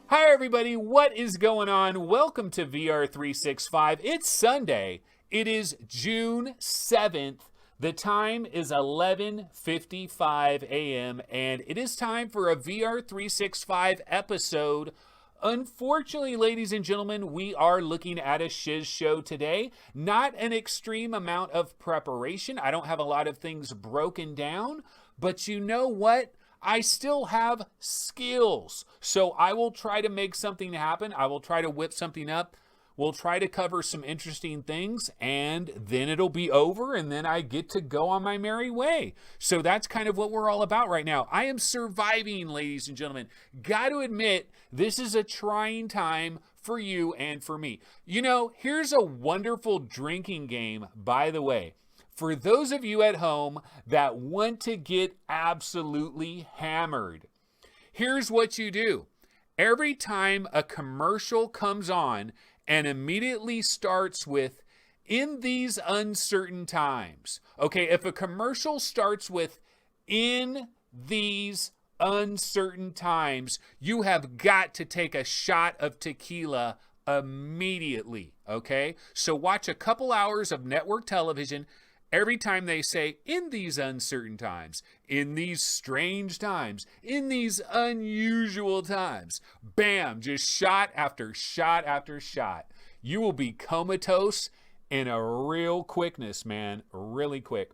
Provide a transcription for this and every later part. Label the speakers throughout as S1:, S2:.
S1: Hi everybody, what is going on? Welcome to VR365. It's Sunday. It is June 7th. The time is 11:55 a.m. and it is time for a VR365 episode. Unfortunately, ladies and gentlemen, we are looking at a shiz show today. Not an extreme amount of preparation. I don't have a lot of things broken down, but you know what? I still have skills. So I will try to make something happen. I will try to whip something up. We'll try to cover some interesting things, and then it'll be over, and then I get to go on my merry way. So that's kind of what we're all about right now. I am surviving, ladies and gentlemen. Got to admit, this is a trying time for you and for me. You know, here's a wonderful drinking game, by the way. For those of you at home that want to get absolutely hammered, here's what you do. Every time a commercial comes on and immediately starts with, "in these uncertain times." Okay, if a commercial starts with, "in these uncertain times," you have got to take a shot of tequila immediately, okay? So watch a couple hours of network television. Every time they say, "in these uncertain times," "in these strange times," "in these unusual times," bam, just shot after shot after shot. You will be comatose in a real quickness, man, really quick.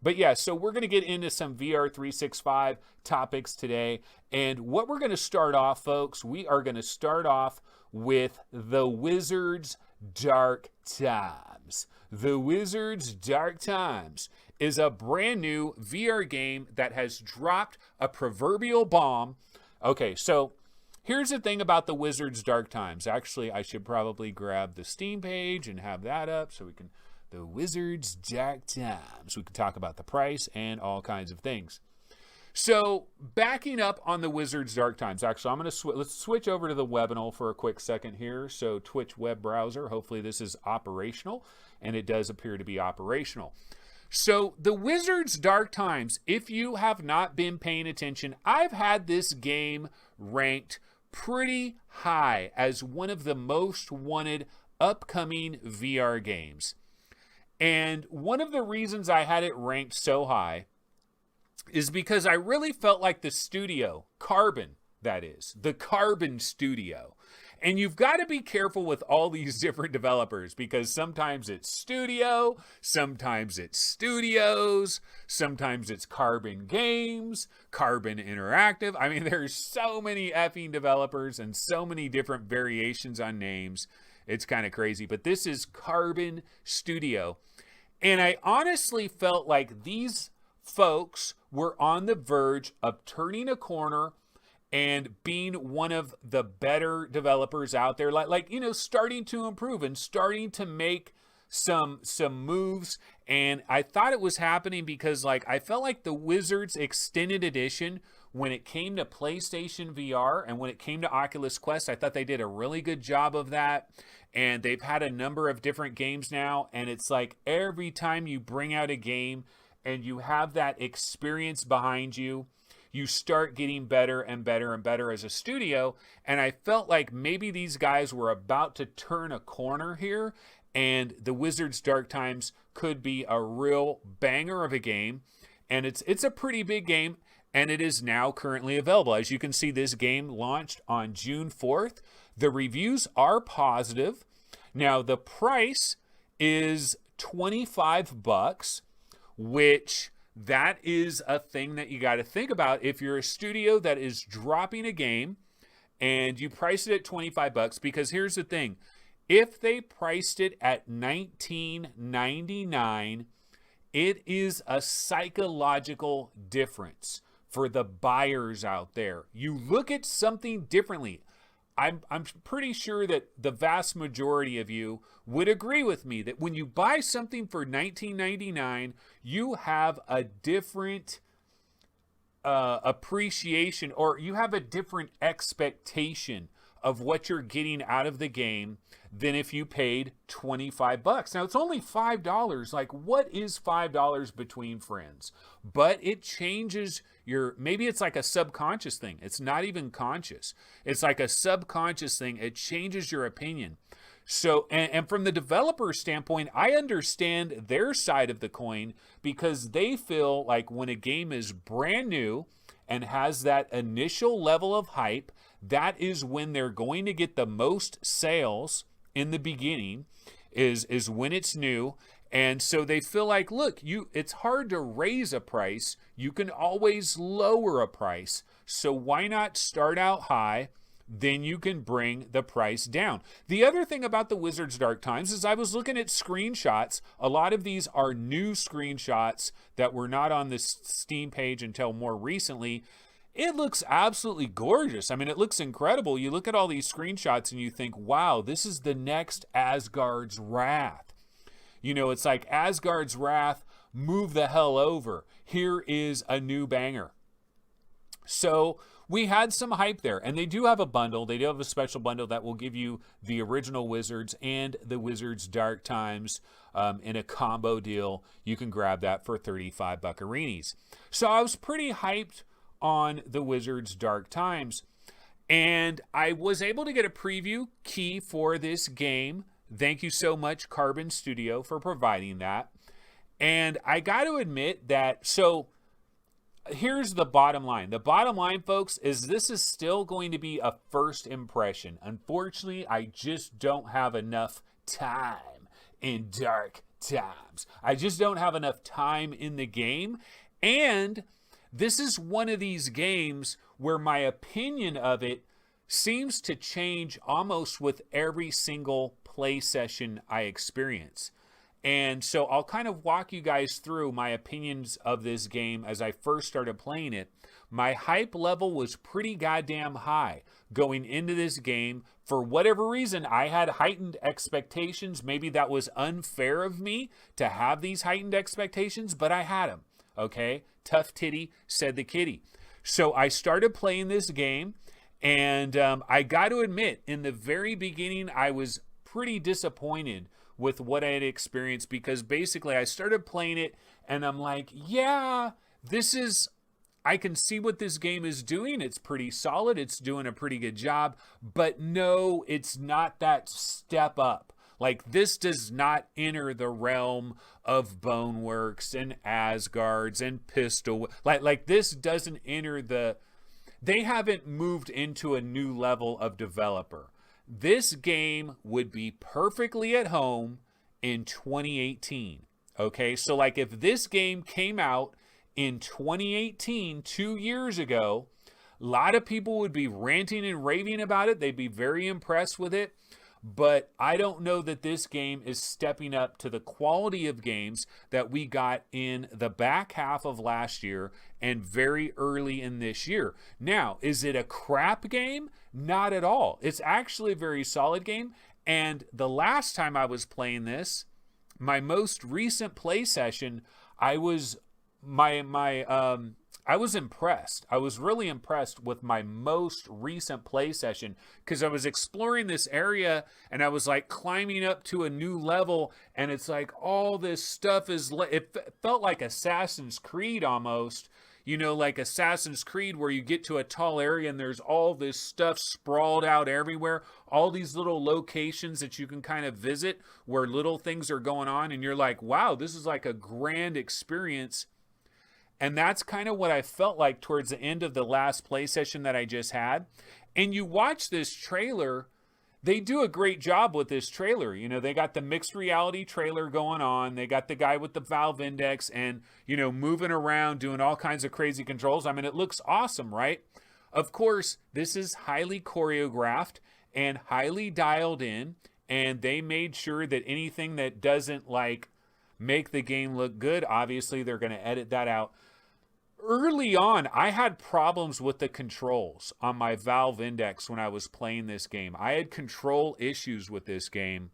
S1: But yeah, so we're going to get into some VR365 topics today. And what we're going to start off, folks, we are going to start off with The Wizard's Dark Times. The Wizard's Dark Times is a brand new VR game that has dropped a proverbial bomb. Okay, so here's the thing about The Wizard's Dark Times. Actually, I should probably grab the Steam page and have that up so we can... The Wizard's Dark Times. We can talk about the price and all kinds of things. So, backing up on The Wizard's Dark Times. Actually, I'm going to let's switch over to the webinar for a quick second here. So, Twitch web browser. Hopefully this is operational, and it does appear to be operational. So, The Wizard's Dark Times, if you have not been paying attention, I've had this game ranked pretty high as one of the most wanted upcoming VR games. And one of the reasons I had it ranked so high is because I really felt like the studio, Carbon, that is, the Carbon Studio. And you've got to be careful with all these different developers because sometimes it's studio, sometimes it's studios, sometimes it's Carbon Games, Carbon Interactive. I mean, there's so many effing developers and so many different variations on names. It's kind of crazy, but this is Carbon Studio. And I honestly felt like these folks were on the verge of turning a corner and being one of the better developers out there, like you know, starting to improve and starting to make some moves. And I thought it was happening because like I felt like the Wizards Extended Edition, when it came to PlayStation VR and when it came to Oculus Quest, I thought they did a really good job of that. And they've had a number of different games now, and it's like every time you bring out a game and you have that experience behind you, you start getting better and better and better as a studio. And I felt like maybe these guys were about to turn a corner here, and The Wizard's Dark Times could be a real banger of a game. And it's a pretty big game, and it is now currently available. As you can see, this game launched on June 4th. The reviews are positive. Now, the price is $25, which that is a thing that you got to think about. If you're a studio that is dropping a game and you price it at $25, because here's the thing. If they priced it at $19.99, it is a psychological difference for the buyers out there. You look at something differently. I'm pretty sure that the vast majority of you would agree with me that when you buy something for $19.99, you have a different appreciation, or you have a different expectation of what you're getting out of the game than if you paid $25. Now, it's only $5. Like, what is $5 between friends? But it changes maybe it's like a subconscious thing. It's not even conscious. It's like a subconscious thing. It changes your opinion. So, and from the developer standpoint, I understand their side of the coin because they feel like when a game is brand new and has that initial level of hype, that is when they're going to get the most sales in the beginning, is when it's new. And so they feel like, look, it's hard to raise a price. You can always lower a price. So why not start out high? Then you can bring the price down. The other thing about the Wizards Dark Times is I was looking at screenshots. A lot of these are new screenshots that were not on the Steam page until more recently. It looks absolutely gorgeous. I mean, it looks incredible. You look at all these screenshots and you think, wow, this is the next Asgard's Wrath. You know, it's like Asgard's Wrath, move the hell over. Here is a new banger. So we had some hype there, and they do have a bundle. They do have a special bundle that will give you the original Wizards and the Wizards Dark Times in a combo deal. You can grab that for 35 buckaroonies. So I was pretty hyped on the Wizards Dark Times, and I was able to get a preview key for this game. Thank you so much, Carbon Studio, for providing that. And I got to admit that, so here's the bottom line. The bottom line, folks, is this is still going to be a first impression. Unfortunately, I just don't have enough time in Dark Times. I just don't have enough time in the game. And this is one of these games where my opinion of it seems to change almost with every single play session I experience. And so I'll kind of walk you guys through my opinions of this game as I first started playing it. My hype level was pretty goddamn high going into this game. For whatever reason, I had heightened expectations. Maybe that was unfair of me to have these heightened expectations, but I had them. Okay? Tough titty, said the kitty. So I started playing this game, and I got to admit, in the very beginning, I was pretty disappointed with what I had experienced, because basically I started playing it and I'm like, yeah, I can see what this game is doing. It's pretty solid. It's doing a pretty good job, but no, it's not that step up. Like, this does not enter the realm of Boneworks and Asgards and Pistol. Like this doesn't enter they haven't moved into a new level of developer. This game would be perfectly at home in 2018. Okay, so like if this game came out in 2018, 2 years ago, a lot of people would be ranting and raving about it. They'd be very impressed with it. But I don't know that this game is stepping up to the quality of games that we got in the back half of last year and very early in this year. Now, is it a crap game? Not at all. It's actually a very solid game. And the last time I was playing this, my most recent play session, I was impressed. I was really impressed with my most recent play session, because I was exploring this area and I was like climbing up to a new level, and it's like all this stuff it felt like Assassin's Creed almost, you know, like Assassin's Creed, where you get to a tall area and there's all this stuff sprawled out everywhere, all these little locations that you can kind of visit where little things are going on, and you're like, wow, this is like a grand experience. And that's kind of what I felt like towards the end of the last play session that I just had. And you watch this trailer, they do a great job with this trailer. You know, they got the mixed reality trailer going on. They got the guy with the Valve Index and, you know, moving around, doing all kinds of crazy controls. I mean, it looks awesome, right? Of course, this is highly choreographed and highly dialed in. And they made sure that anything that doesn't like make the game look good, obviously they're going to edit that out. Early on, I had problems with the controls on my Valve Index when I was playing this game. I had control issues with this game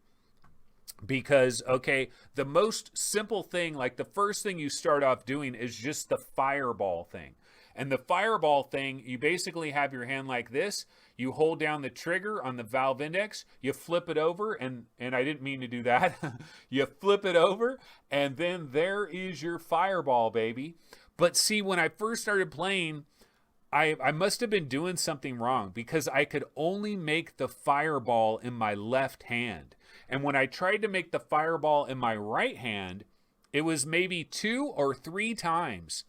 S1: because, okay, the most simple thing, like the first thing you start off doing is just the fireball thing. And the fireball thing, you basically have your hand like this. You hold down the trigger on the Valve Index, you flip it over, and I didn't mean to do that. You flip it over, and then there is your fireball, baby. But see, when I first started playing, I must have been doing something wrong because I could only make the fireball in my left hand. And when I tried to make the fireball in my right hand, it was maybe 2 or 3 times.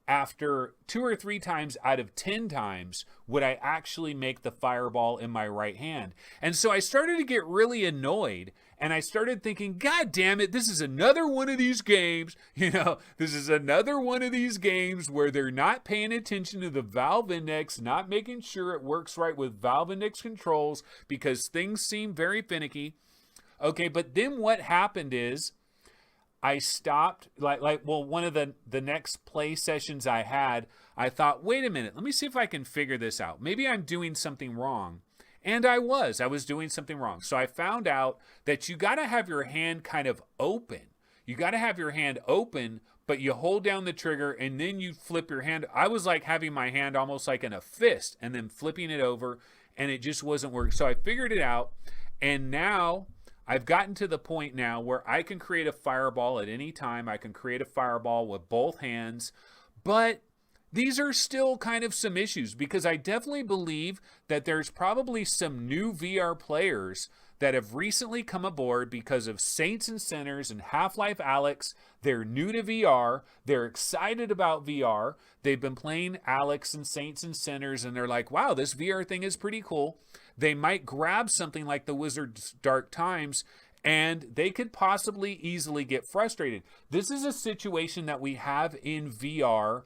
S1: After 2 or 3 times out of 10 times would I actually make the fireball in my right hand. And so I started to get really annoyed, and I started thinking, God damn it, this is another one of these games, this is another one of these games where they're not paying attention to the valve index, not making sure it works right with valve index controls because things seem very finicky. Okay, but then what happened is I stopped, one of the next play sessions I had, I thought, wait a minute, let me see if I can figure this out. Maybe I'm doing something wrong. And I was doing something wrong. So I found out that you got to have your hand kind of open. You got to have your hand open, but you hold down the trigger and then you flip your hand. I was like having my hand almost like in a fist and then flipping it over, and it just wasn't working. So I figured it out, and now I've gotten to the point now where I can create a fireball at any time. I can create a fireball with both hands, but these are still kind of some issues because I definitely believe that there's probably some new VR players that have recently come aboard because of Saints and Sinners and Half-Life Alyx. They're new to VR. They're excited about VR. They've been playing Alyx and Saints and Sinners, and they're like, wow, this VR thing is pretty cool. They might grab something like the Wizard's Dark Times, and they could possibly easily get frustrated. This is a situation that we have in VR.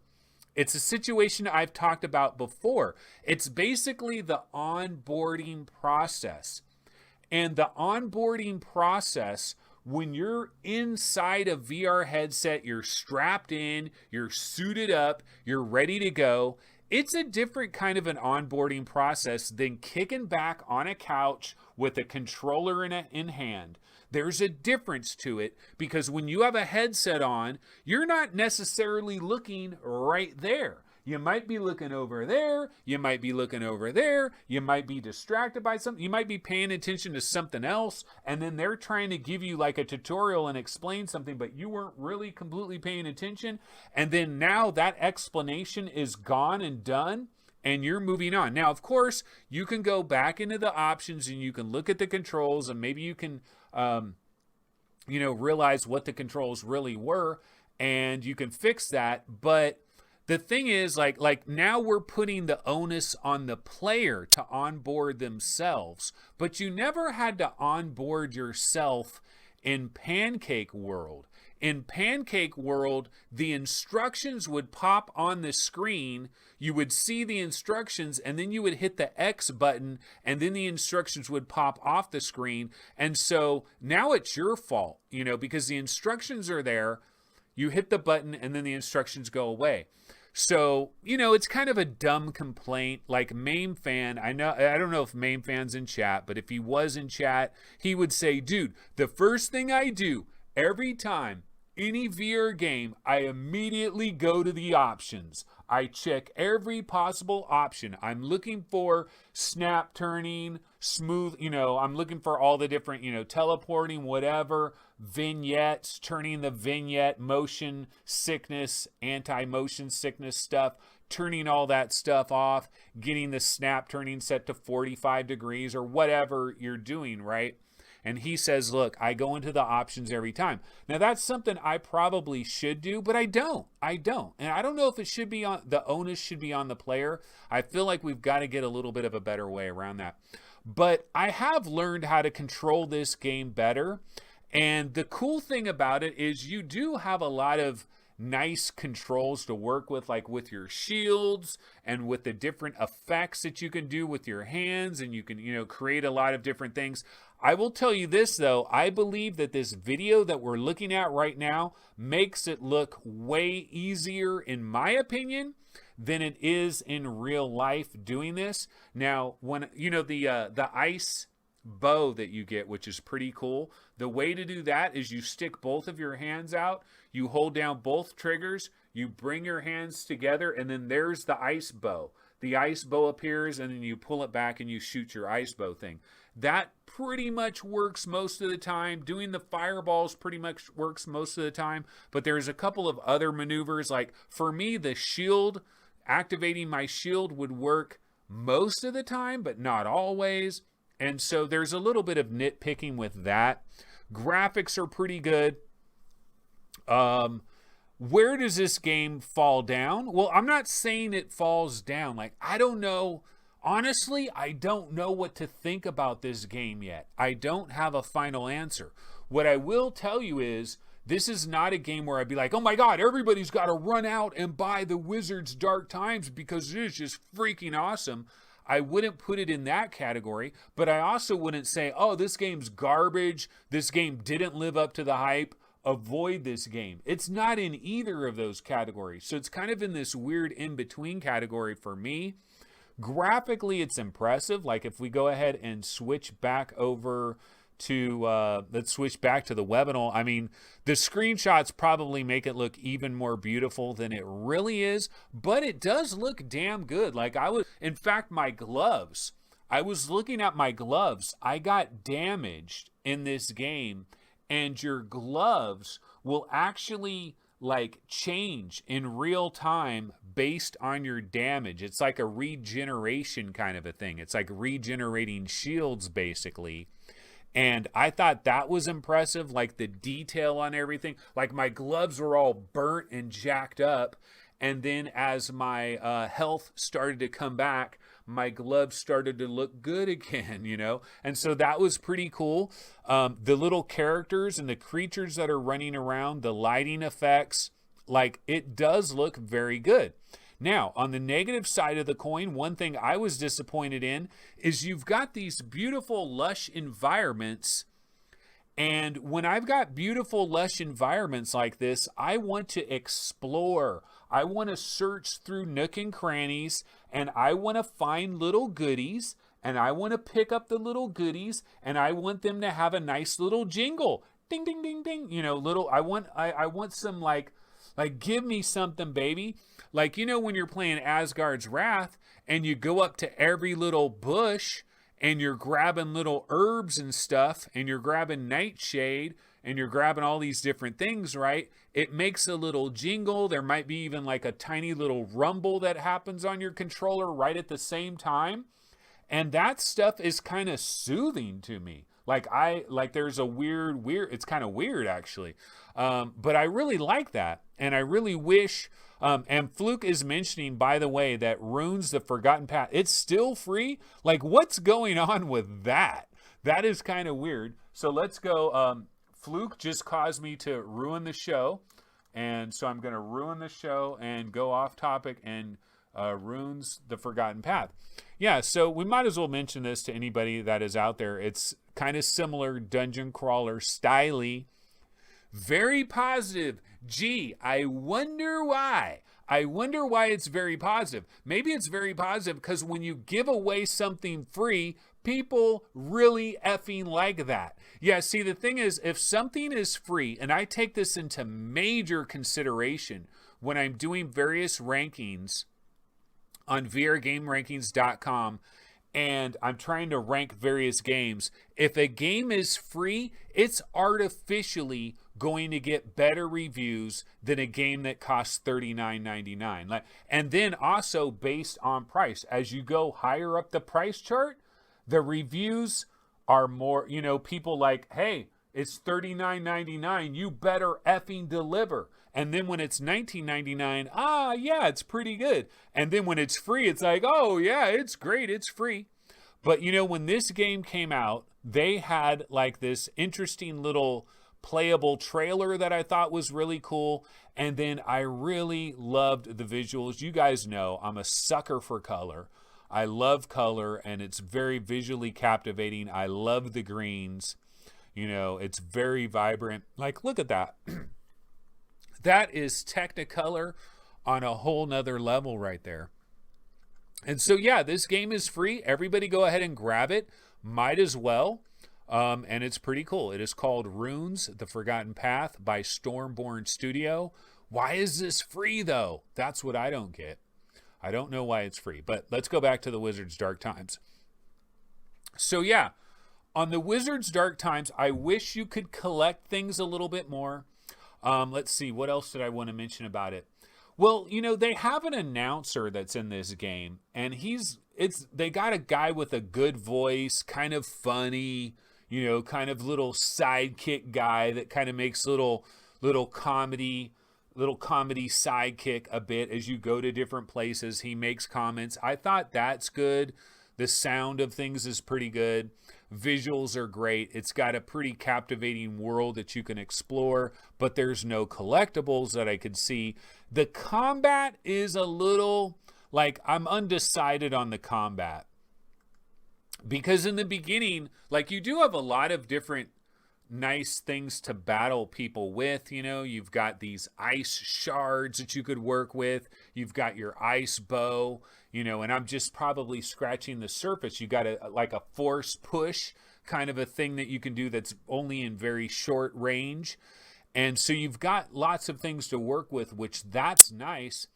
S1: It's a situation I've talked about before. It's basically the onboarding process. And the onboarding process, when you're inside a VR headset, you're strapped in, you're suited up, you're ready to go. It's a different kind of an onboarding process than kicking back on a couch with a controller in hand. There's a difference to it because when you have a headset on, you're not necessarily looking right there. You might be looking over there. You might be looking over there. You might be distracted by something. You might be paying attention to something else. And then they're trying to give you like a tutorial and explain something, but you weren't really completely paying attention. And then now that explanation is gone and done, and you're moving on. Now, of course, you can go back into the options and you can look at the controls, and maybe you can, realize what the controls really were, and you can fix that. But the thing is, like now we're putting the onus on the player to onboard themselves, but you never had to onboard yourself in Pancake World. In Pancake World, the instructions would pop on the screen. You would see the instructions, and then you would hit the X button, and then the instructions would pop off the screen. And so now it's your fault, because the instructions are there. You hit the button, and then the instructions go away. So, it's kind of a dumb complaint. Like Mame Fan, I don't know if Mame Fan's in chat, but if he was in chat, he would say, dude, the first thing I do every time any VR game, I immediately go to the options. I check every possible option. I'm looking for snap turning, smooth, I'm looking for all the different, teleporting, whatever, vignettes, turning the vignette, motion sickness, anti-motion sickness stuff, turning all that stuff off, getting the snap turning set to 45 degrees or whatever you're doing, right? And he says, look, I go into the options every time. Now, that's something I probably should do, but I don't. And I don't know if it should be on, the onus should be on the player. I feel like we've got to get a little bit of a better way around that. But I have learned how to control this game better. And the cool thing about it is you do have a lot of nice controls to work with, like with your shields and with the different effects that you can do with your hands, and you can, create a lot of different things. I will tell you this, though. I believe that this video that we're looking at right now makes it look way easier, in my opinion, than it is in real life doing this. Now, when, the ice bow that you get, which is pretty cool, the way to do that is you stick both of your hands out, you hold down both triggers, you bring your hands together, and then there's the ice bow. the ice bow appears, and then you pull it back and you shoot your ice bow thing. That pretty much works most of the time. Doing the fireballs pretty much works most of the time. But there's a couple of other maneuvers. Like for me, the shield, activating my shield would work most of the time, but not always. And so there's a little bit of nitpicking with that. Graphics are pretty good. Where does this game fall down? Well, I'm not saying it falls down. Like, I don't know. Honestly, I don't know what to think about this game yet. I don't have a final answer. What I will tell you is, this is not a game where I'd be like, oh my God, everybody's got to run out and buy the Wizards Dark Times because it is just freaking awesome. I wouldn't put it in that category, but I also wouldn't say, oh, this game's garbage. This game didn't live up to the hype. Avoid this game. It's not in either of those categories. So it's kind of in this weird in-between category for me. Graphically, it's impressive. Like if we go ahead and switch back over to, let's switch back to the webinar. I mean, the screenshots probably make it look even more beautiful than it really is, but it does look damn good. Like in fact, my gloves, I was looking at my gloves. I got damaged in this game, and your gloves will actually like change in real time based on your damage. It's like a regeneration kind of a thing. It's like regenerating shields basically. And I thought that was impressive, like the detail on everything. Like my gloves were all burnt and jacked up. And then as my health started to come back, my gloves started to look good again, you know? And so that was pretty cool. The little characters and the creatures that are running around, the lighting effects, like it does look very good. Now, on the negative side of the coin, one thing I was disappointed in is you've got these beautiful, lush environments. And when I've got beautiful, lush environments like this, I want to explore. I want to search through nook and crannies, and I want to find little goodies, and I want to pick up the little goodies, and I want them to have a nice little jingle. Ding, ding, ding, ding. You know, I want some like give me something, baby. Like, you know, when you're playing Asgard's Wrath and you go up to every little bush and you're grabbing little herbs and stuff and you're grabbing nightshade and you're grabbing all these different things, right? It makes a little jingle. There might be even like a tiny little rumble that happens on your controller right at the same time. And that stuff is kind of soothing to me. Like there's a weird, it's kind of weird actually. But I really like that. And I really wish, and Fluke is mentioning, by the way, that Runes, the Forgotten Path, it's still free. Like what's going on with that? That is kind of weird. So let's go. Fluke just caused me to ruin the show. And so I'm going to ruin the show and go off topic and Runes, the Forgotten Path. Yeah, so we might as well mention this to anybody that is out there. It's kind of similar dungeon crawler style-y. Very positive. Gee, I wonder why. I wonder why it's very positive. Maybe it's very positive because when you give away something free, people really effing like that. Yeah, see, the thing is, if something is free, and I take this into major consideration when I'm doing various rankings on VRGameRankings.com, and I'm trying to rank various games. If a game is free, it's artificially going to get better reviews than a game that costs $39.99. And then also based on price. As you go higher up the price chart, the reviews are more, you know, people like, hey, it's $39.99. You better effing deliver. And then when it's $19.99, yeah, it's pretty good. And then when it's free, it's like, oh, yeah, it's great. It's free. But, you know, when this game came out, they had like this interesting little playable trailer that I thought was really cool. And then I really loved the visuals. You guys know I'm a sucker for color. I love color, and it's very visually captivating. I love the greens. You know, it's very vibrant. Like, look at that. That is Technicolor on a whole nother level right there. And so, yeah, this game is free. Everybody go ahead and grab it. Might as well. And it's pretty cool. It is called Runes, The Forgotten Path by Stormborn Studio. Why is this free, though? That's what I don't get. I don't know why it's free, but let's go back to the Wizards Dark Times. So yeah, on the Wizards Dark Times, I wish you could collect things a little bit more. Let's see, what else did I want to mention about it? Well, they have an announcer that's in this game, and they got a guy with a good voice, kind of funny, kind of little sidekick guy that kind of makes little comedy sidekick a bit as you go to different places. He makes comments. I thought that's good. The sound of things is pretty good. Visuals are great. It's got a pretty captivating world that you can explore, but there's no collectibles that I could see. The combat is a little, I'm undecided on the combat. Because in the beginning, you do have a lot of different nice things to battle people with. You've got these ice shards that you could work with. You've got your ice bow, and I'm just probably scratching the surface. You got a force push kind of a thing that you can do that's only in very short range. And so you've got lots of things to work with, which that's nice.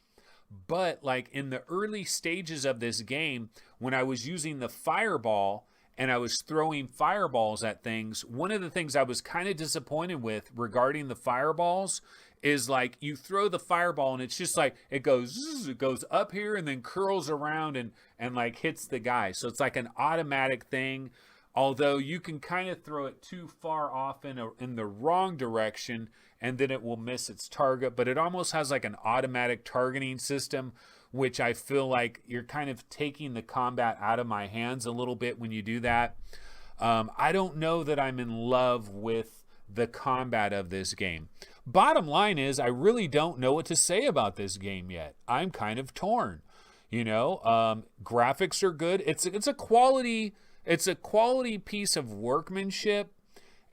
S1: But in the early stages of this game, when I was using the fireball and I was throwing fireballs at things, one of the things I was kind of disappointed with regarding the fireballs is you throw the fireball and it's just it goes up here and then curls around and hits the guy. So it's an automatic thing. Although you can kind of throw it too far off in the wrong direction and then it will miss its target. But it almost has an automatic targeting system, which I feel like you're kind of taking the combat out of my hands a little bit when you do that. I don't know that I'm in love with the combat of this game. Bottom line is, I really don't know what to say about this game yet. I'm kind of torn. Graphics are good. It's a quality piece of workmanship,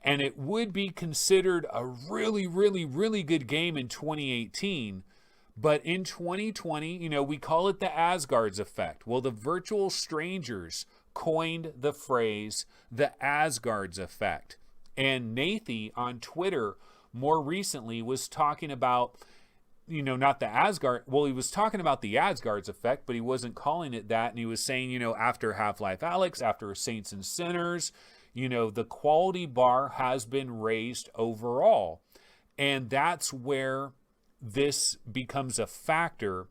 S1: and it would be considered a really, really, really good game in 2018. But in 2020, we call it the Asgard's effect. Well, the Virtual Strangers coined the phrase the Asgard's effect. And Nathy on Twitter more recently was talking about not the Asgard. Well, he was talking about the Asgard's effect, but he wasn't calling it that. And he was saying, after Half-Life Alyx, after Saints and Sinners, the quality bar has been raised overall. And that's where this becomes a factor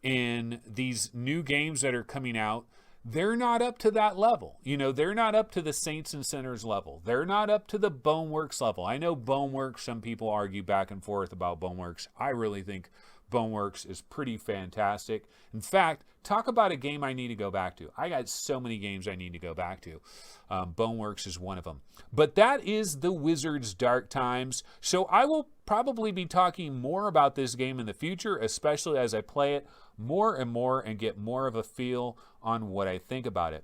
S1: in these new games that are coming out. They're not up to that level. They're not up to the Saints and Sinners level. They're not up to the Boneworks level. I know Boneworks, some people argue back and forth about Boneworks. I really think Boneworks is pretty fantastic. In fact, talk about a game I need to go back to. I got so many games I need to go back to. Boneworks is one of them. But that is the Wizards Dark Times. So I will probably be talking more about this game in the future, especially as I play it more and more and get more of a feel on what I think about it.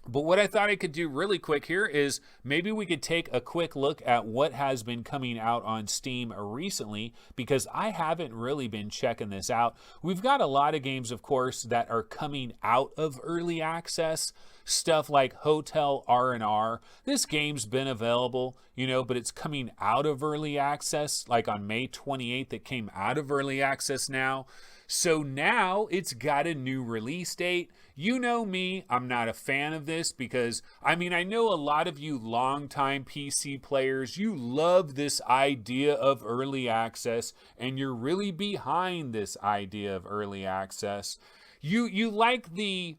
S1: But what I thought I could do really quick here is maybe we could take a quick look at what has been coming out on Steam recently, because I haven't really been checking this out. We've got a lot of games, of course, that are coming out of early access. Stuff like Hotel R&R. This game's been available, but it's coming out of early access. On May 28th, it came out of early access now. So now it's got a new release date. You know me, I'm not a fan of this because, I know a lot of you longtime PC players, you love this idea of early access, and you're really behind this idea of early access. You like the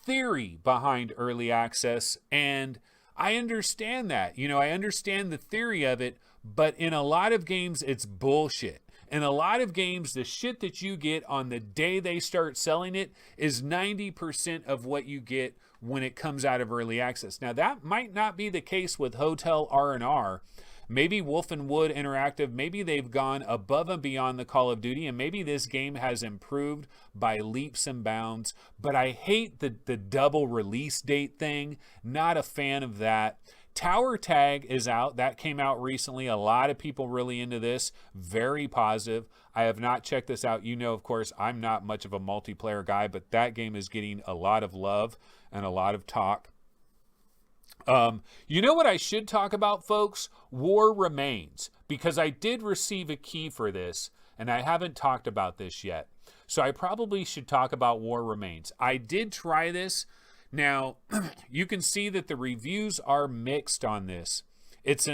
S1: theory behind early access, and I understand that. I understand the theory of it, but in a lot of games, it's bullshit. In a lot of games, the shit that you get on the day they start selling it is 90% of what you get when it comes out of early access. Now, that might not be the case with Hotel R&R. Maybe Wolf and Wood Interactive, maybe they've gone above and beyond the Call of Duty, and maybe this game has improved by leaps and bounds. But I hate the double release date thing. Not a fan of that. Tower Tag is out. That came out recently. A lot of people really into this. Very positive. I have not checked this out. Of course, I'm not much of a multiplayer guy, but that game is getting a lot of love and a lot of talk. What I should talk about, folks? War Remains, because I did receive a key for this, and I haven't talked about this yet. So I probably should talk about War Remains. I did try this. Now, you can see that the reviews are mixed on this. It's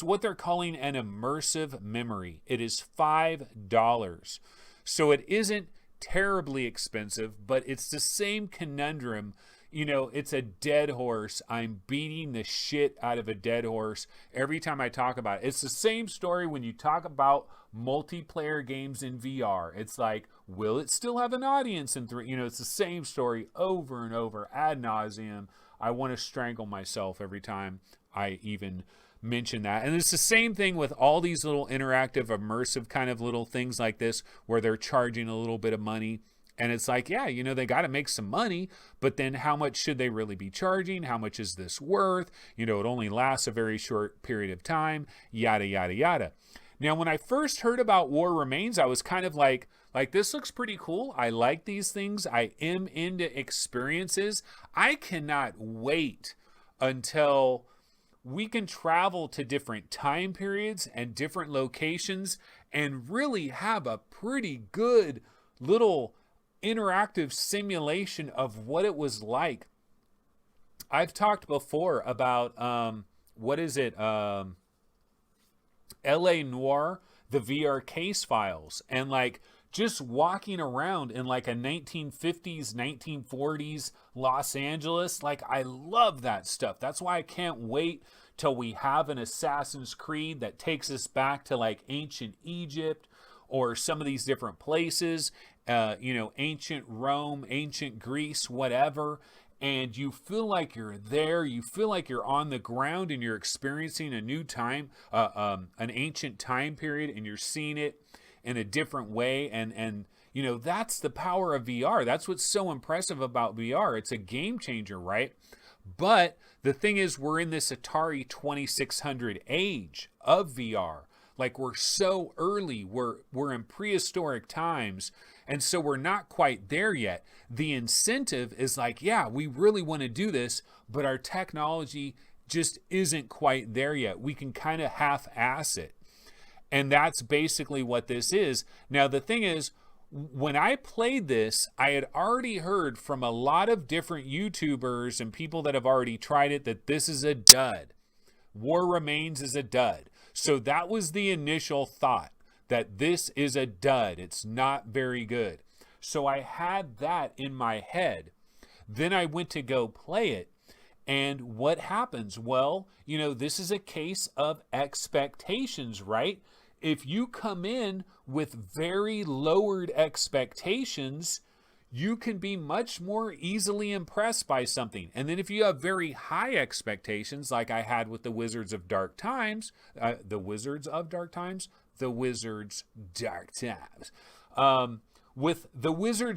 S1: what they're calling an immersive memory. It is $5. So it isn't terribly expensive, but it's the same conundrum. You know, it's a dead horse. I'm beating the shit out of a dead horse every time I talk about it. It's the same story when you talk about multiplayer games in VR. It's like, will it still have an audience in 3? You know, it's the same story over and over ad nauseum. I want to strangle myself every time I even mention that. And it's the same thing with all these little interactive, immersive kind of little things like this where they're charging a little bit of money. And it's like, yeah, you know, they got to make some money, but then how much should they really be charging? How much is this worth? You know, it only lasts a very short period of time, yada, yada, yada. Now, when I first heard about War Remains, I was kind of like, this looks pretty cool. I like these things. I am into experiences. I cannot wait until we can travel to different time periods and different locations and really have a pretty good little interactive simulation of what it was like. I've talked before about LA Noire, the VR case files, and like just walking around in like a 1950s, 1940s Los Angeles. Like, I love that stuff. That's why I can't wait till we have an Assassin's Creed that takes us back to like ancient Egypt or some of these different places, you know, ancient Rome, ancient Greece, whatever. And you feel like you're there. You feel like you're on the ground and you're experiencing a new time, an ancient time period, and you're seeing it in a different way. And you know, that's the power of VR. That's what's so impressive about VR. It's a game changer, right? But the thing is, we're in this Atari 2600 age of VR. Like, we're so early. We're in prehistoric times. And so we're not quite there yet. The incentive is like, yeah, we really want to do this, but our technology just isn't quite there yet. We can kind of half-ass it. And that's basically what this is. Now, the thing is, when I played this, I had already heard from a lot of different YouTubers and people that have already tried it that this is a dud. War Remains is a dud. So that was the initial thought, that this is a dud. It's not very good. So I had that in my head. Then I went to go play it. And what happens? Well, you know, this is a case of expectations, right? If you come in with very lowered expectations, you can be much more easily impressed by something. And then if you have very high expectations, like I had with the Wizards of Dark Times, with the Wizards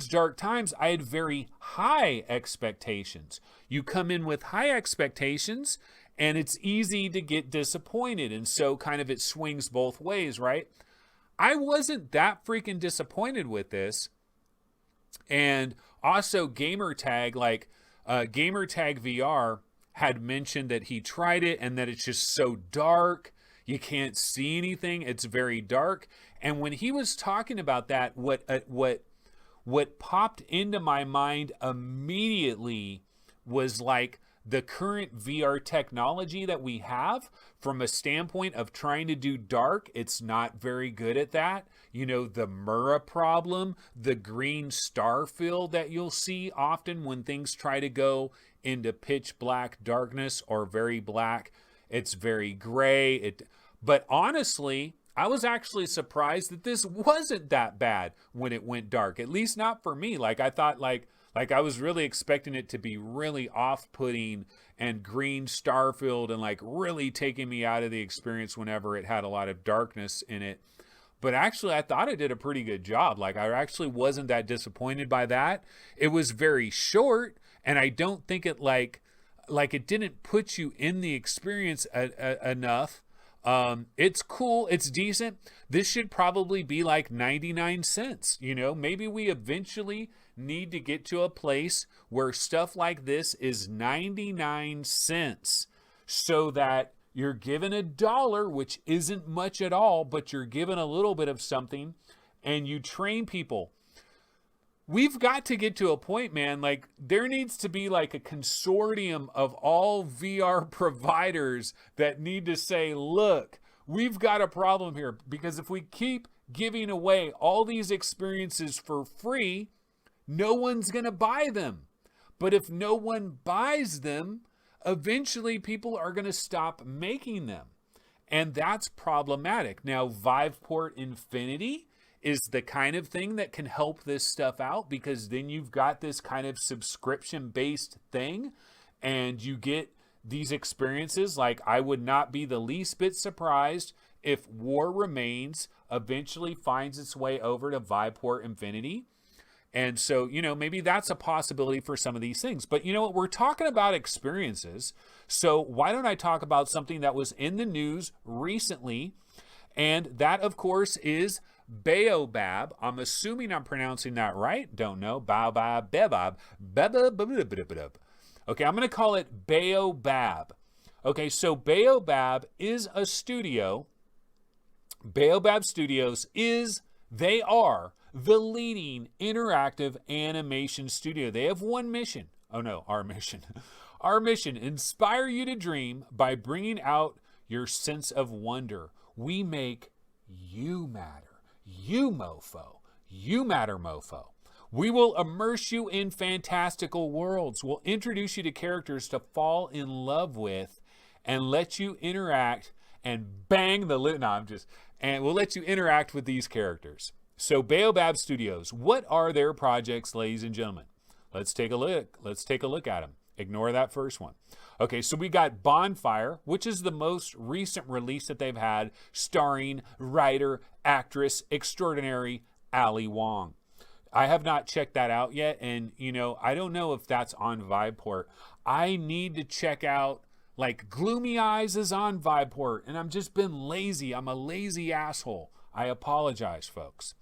S1: Dark Times, I had very high expectations. You come in with high expectations, and it's easy to get disappointed. And so kind of it swings both ways, right? I wasn't that freaking disappointed with this. And also Gamertag VR had mentioned that he tried it and that it's just so dark. You can't see anything. It's very dark. And when he was talking about that, what popped into my mind immediately was like the current VR technology that we have from a standpoint of trying to do dark. It's not very good at that. You know, the Mura problem, the green star fill that you'll see often when things try to go into pitch black darkness or very black. It's very gray. But honestly, I was actually surprised that this wasn't that bad when it went dark, at least not for me. Like, I thought like I was really expecting it to be really off-putting and green star-filled and like really taking me out of the experience whenever it had a lot of darkness in it. But actually, I thought it did a pretty good job. Like, I actually wasn't that disappointed by that. It was very short, and I don't think it like it didn't put you in the experience enough. It's cool. It's decent. This should probably be like 99 cents. You know, maybe we eventually need to get to a place where stuff like this is 99 cents so that you're given $1, which isn't much at all, but you're given a little bit of something, and you train people. we've got to get to a point, man, like there needs to be like a consortium of all VR providers that need to say, look, we've got a problem here, because if we keep giving away all these experiences for free, no one's going to buy them. But if no one buys them, eventually people are going to stop making them. And that's problematic. Now, Viveport Infinity is the kind of thing that can help this stuff out, because then you've got this kind of subscription-based thing and you get these experiences. Like, I would not be the least bit surprised if War Remains eventually finds its way over to Viveport Infinity. And so, maybe that's a possibility for some of these things. But you know what? We're talking about experiences. So why don't I talk about something that was in the news recently? And that, of course, is Baobab. I'm assuming I'm pronouncing that right. Don't know. Baobab, Bebab, Bebab. Okay, I'm going to call it Baobab. Okay, so Baobab is a studio. Baobab Studios they are the leading interactive animation studio. They have one mission. Oh no, our mission. Our mission, inspire you to dream by bringing out your sense of wonder. We make you matter. You mofo. You matter, mofo. We will immerse you in fantastical worlds. We'll introduce you to characters to fall in love with and let you interact and bang the lit. No, and we'll let you interact with these characters. So Baobab Studios, what are their projects, ladies and gentlemen? Let's take a look. Let's take a look at them. Ignore that first one. Okay, so we got Bonfire, which is the most recent release that they've had, starring writer, actress extraordinary Ali Wong. I have not checked that out yet, and I don't know if that's on Viveport. I need to check out, like, Gloomy Eyes is on Viveport, and I've just been lazy. I'm a lazy asshole. I apologize, folks.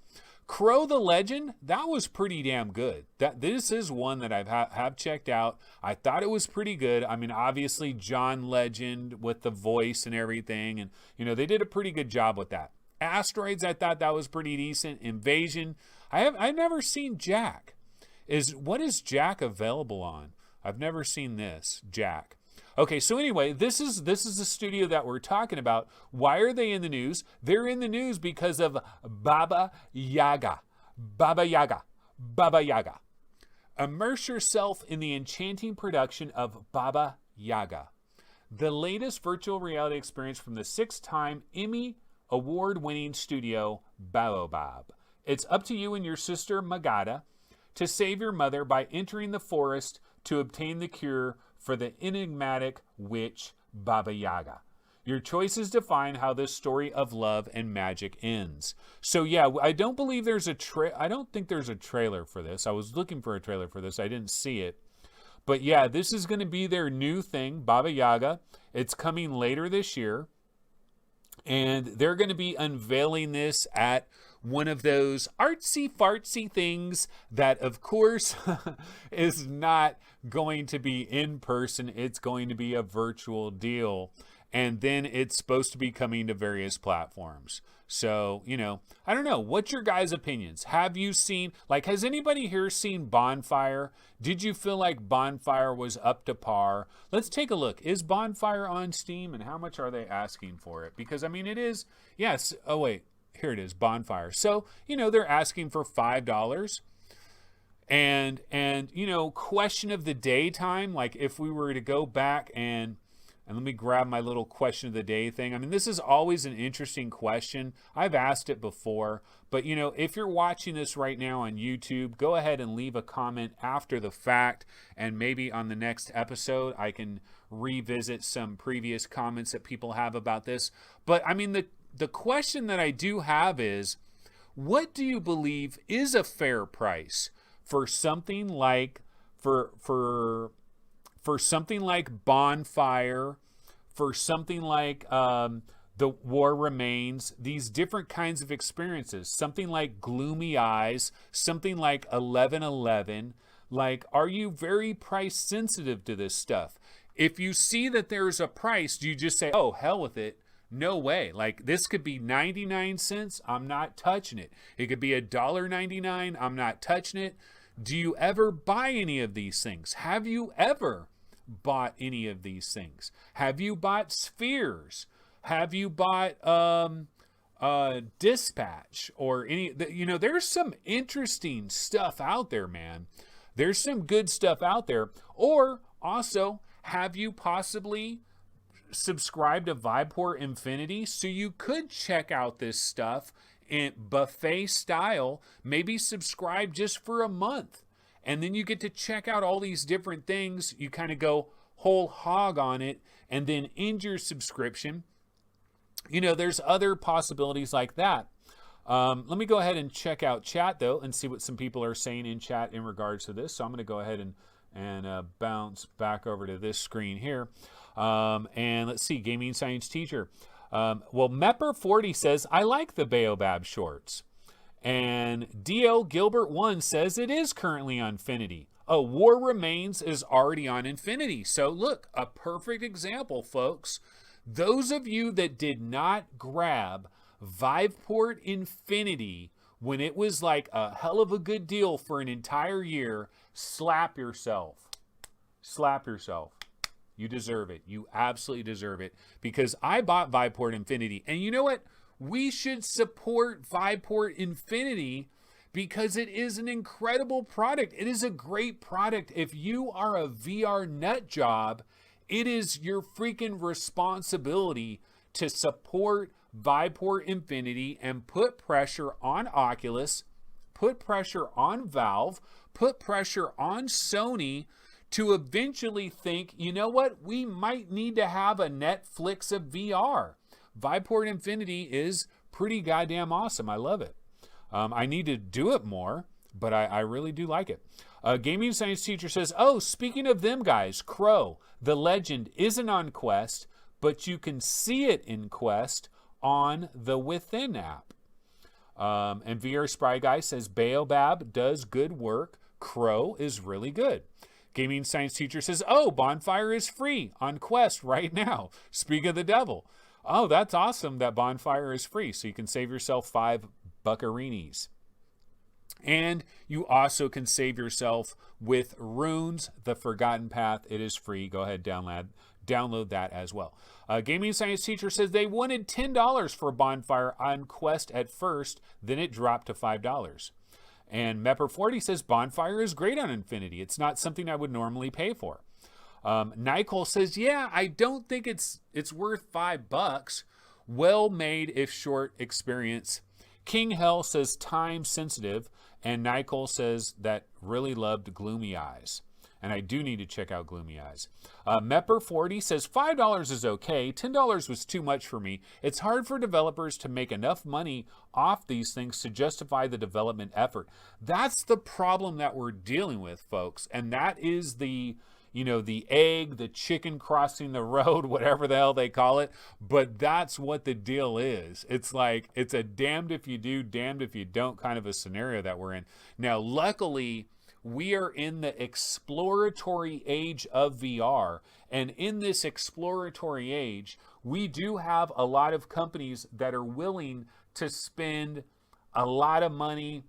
S1: Crow the Legend, that was pretty damn good. This is one that I have checked out. I thought it was pretty good. I mean, obviously John Legend with the voice and everything, and they did a pretty good job with that. Asteroids, I thought that was pretty decent. Invasion, I've never seen Jack. What is Jack available on? I've never seen this, Jack. Okay, so anyway, this is the studio that we're talking about. Why are they in the news? They're in the news because of Baba Yaga. Baba Yaga. Baba Yaga. Immerse yourself in the enchanting production of Baba Yaga, the latest virtual reality experience from the 6-time Emmy award-winning studio Baobab. It's up to you and your sister Magada to save your mother by entering the forest to obtain the cure for the enigmatic witch Baba Yaga. Your choices define how this story of love and magic ends. So yeah, I don't believe there's I don't think there's a trailer for this. I was looking for a trailer for this. I didn't see it. But yeah, this is going to be their new thing, Baba Yaga. It's coming later this year. And they're going to be unveiling this at one of those artsy-fartsy things that, of course, is not going to be in person. It's going to be a virtual deal. And then it's supposed to be coming to various platforms. So, I don't know. What's your guys' opinions? Have you seen, has anybody here seen Bonfire? Did you feel like Bonfire was up to par? Let's take a look. Is Bonfire on Steam, and how much are they asking for it? Because, it is, yes. Oh, wait. Here it is, Bonfire. So, they're asking for $5. And question of the day time, if we were to go back and let me grab my little question of the day thing. This is always an interesting question. I've asked it before, but if you're watching this right now on YouTube, go ahead and leave a comment after the fact, and maybe on the next episode, I can revisit some previous comments that people have about this. But the question that I do have is, what do you believe is a fair price for something like for something like Bonfire, for something like The War Remains, these different kinds of experiences, something like Gloomy Eyes, something like 1111, are you very price sensitive to this stuff? If you see that there's a price, do you just say, oh, hell with it? No way. This could be 99 cents. I'm not touching it. It could be $1.99. I'm not touching it. Do you ever buy any of these things? Have you ever bought any of these things? Have you bought spheres? Have you bought Dispatch or any? There's some interesting stuff out there, man. There's some good stuff out there. Or also, have you possibly subscribed to Viveport Infinity so you could check out this stuff in buffet style? Maybe subscribe just for a month, and then you get to check out all these different things. You kind of go whole hog on it and then end your subscription. There's other possibilities like that. Let me go ahead and check out chat though and see what some people are saying in chat in regards to this. So I'm going to go ahead and bounce back over to this screen here. And let's see, Gaming Science Teacher. Well, Mepper40 says, I like the Baobab shorts. And DL Gilbert 1 says it is currently on Infinity. Oh, War Remains is already on Infinity. So look, a perfect example, folks. Those of you that did not grab Viveport Infinity when it was like a hell of a good deal for an entire year, slap yourself. Slap yourself. You deserve it. You absolutely deserve it. Because I bought Viveport Infinity. And you know what? We should support Viveport Infinity because it is an incredible product. It is a great product. If you are a VR nut job, it is your freaking responsibility to support Viveport Infinity and put pressure on Oculus, put pressure on Valve, put pressure on Sony to eventually think, you know what, we might need to have a Netflix of VR. Viveport Infinity is pretty goddamn awesome. I love it. I need to do it more, but I really do like it. Gaming Science Teacher says, oh, speaking of them guys, Crow, the Legend isn't on Quest, but you can see it in Quest on the Within app. And VR Spry Guy says, Baobab does good work. Crow is really good. Gaming Science Teacher says, oh, Bonfire is free on Quest right now. Speak of the devil. Oh, that's awesome that Bonfire is free. So you can save yourself $5 buccarinis. And you also can save yourself with Runes, The Forgotten Path. It is free. Go ahead, download that as well. Gaming Science Teacher says they wanted $10 for Bonfire on Quest at first, then it dropped to $5. And Mepper40 says Bonfire is great on Infinity. It's not something I would normally pay for. Nicole says, yeah, I don't think it's worth $5. Well made, if short, experience. King Hell says time sensitive. And Nicole says that really loved Gloomy Eyes. And I do need to check out Gloomy Eyes. Mepper40 says $5 is okay. $10 was too much for me. It's hard for developers to make enough money off these things to justify the development effort. That's the problem that we're dealing with, folks. And that is the egg, the chicken crossing the road, whatever the hell they call it. But that's what the deal is. It's like, it's a damned if you do, damned if you don't kind of a scenario that we're in. Now, luckily, we are in the exploratory age of VR. And in this exploratory age, we do have a lot of companies that are willing to spend a lot of money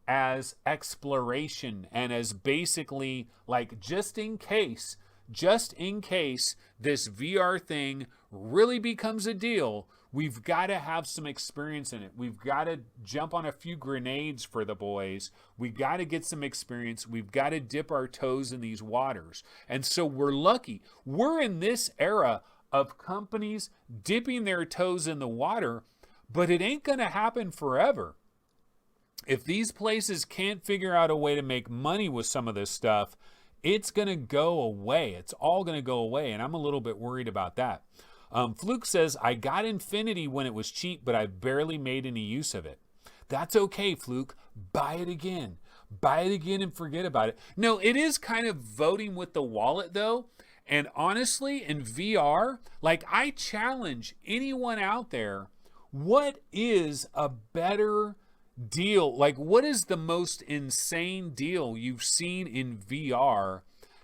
S1: as exploration and as basically like just in case this VR thing really becomes a deal, we've got to have some experience in it. We've got to jump on a few grenades for the boys. We've got to get some experience. We've got to dip our toes in these waters. And so we're lucky. We're in this era of companies dipping their toes in the water, but it ain't going to happen forever. If these places can't figure out a way to make money with some of this stuff, it's going to go away. It's all going to go away, and I'm a little bit worried about that. Fluke says, I got Infinity when it was cheap, but I barely made any use of it. That's okay, Fluke. Buy it again. Buy it again and forget about it. No, it is kind of voting with the wallet, though. And honestly, in VR, like I challenge anyone out there, what is a better deal? Like, what is the most insane deal you've seen in VR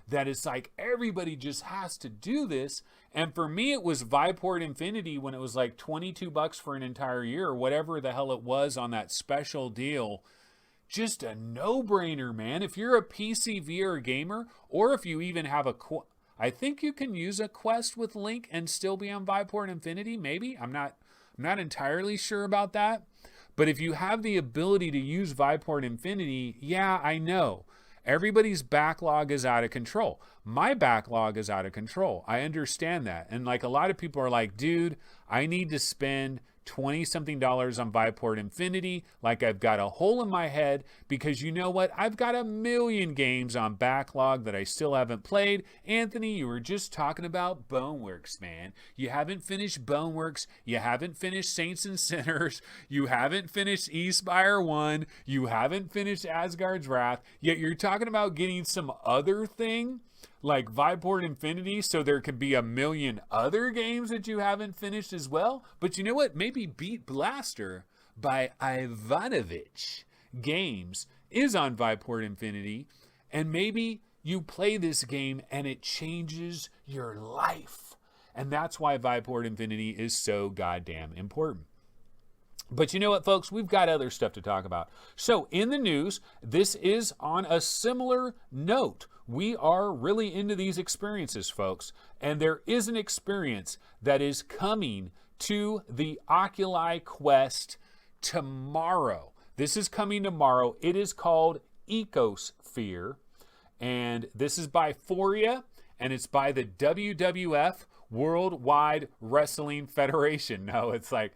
S1: that is like everybody just has to do this? And for me, it was Viveport Infinity when it was like $22 for an entire year or whatever the hell it was on that special deal. just a no-brainer, man. If you're a PC VR gamer, or if you even have I think you can use a Quest with Link and still be on Viveport Infinity, maybe. I'm not entirely sure about that. But if you have the ability to use Viveport Infinity, yeah, I know. Everybody's backlog is out of control. My backlog is out of control. I understand that. And like a lot of people are like, dude, I need to spend $20-something on Viveport Infinity, like I've got a hole in my head, because you know what? I've got a million games on backlog that I still haven't played. Anthony, you were just talking about Boneworks, man. You haven't finished Boneworks. You haven't finished Saints and Sinners. You haven't finished Espire 1. You haven't finished Asgard's Wrath. Yet you're talking about getting some other thing like Viveport Infinity, so there could be a million other games that you haven't finished as well. But you know what? Maybe Beat Blaster by Ivanovich Games is on Viveport Infinity, and maybe you play this game and it changes your life. And that's why Viveport Infinity is so goddamn important. But you know what, folks? We've got other stuff to talk about. So in the news, this is on a similar note. We are really into these experiences, folks. And there is an experience that is coming to the Oculi Quest tomorrow. This is coming tomorrow. It is called Ecosphere. And this is by Foria, and it's by the WWF, Worldwide Wrestling Federation. No, it's like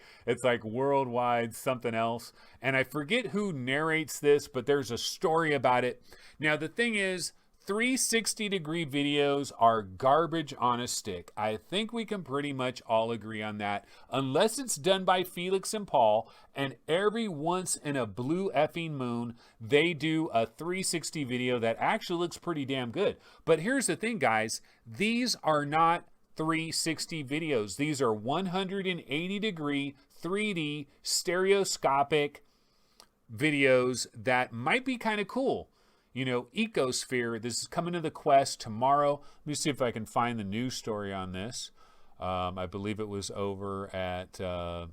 S1: worldwide something else. And I forget who narrates this, but there's a story about it. Now, the thing is, 360-degree videos are garbage on a stick. I think we can pretty much all agree on that, unless it's done by Felix and Paul, and every once in a blue effing moon, they do a 360 video that actually looks pretty damn good. But here's the thing, guys. These are not 360 videos. These are 180-degree 3D stereoscopic videos that might be kind of cool. You know, Ecosphere, this is coming to the Quest tomorrow. Let me see if I can find the news story on this. I believe it was over at, let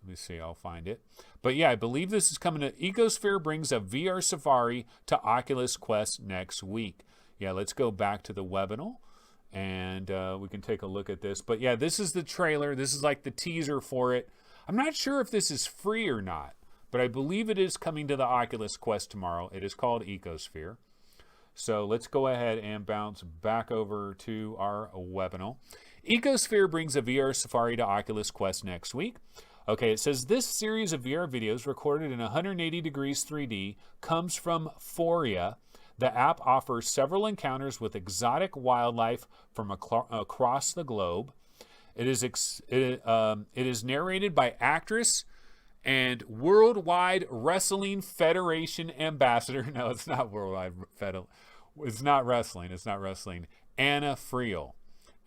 S1: me see, I'll find it. But yeah, I believe this is coming to, Ecosphere brings a VR safari to Oculus Quest next week. Yeah, let's go back to the webinar, and we can take a look at this. But yeah, this is the trailer. This is like the teaser for it. I'm not sure if this is free or not, but I believe it is coming to the Oculus Quest tomorrow. It is called Ecosphere. So let's go ahead and bounce back over to our webinar. Ecosphere brings a VR safari to Oculus Quest next week. Okay, it says this series of VR videos recorded in 180 degrees 3D comes from Foria. The app offers several encounters with exotic wildlife from across the globe. It is narrated by actress and Worldwide Wrestling Federation ambassador. No, it's not Worldwide Federation. It's not wrestling. It's not wrestling. Anna Friel.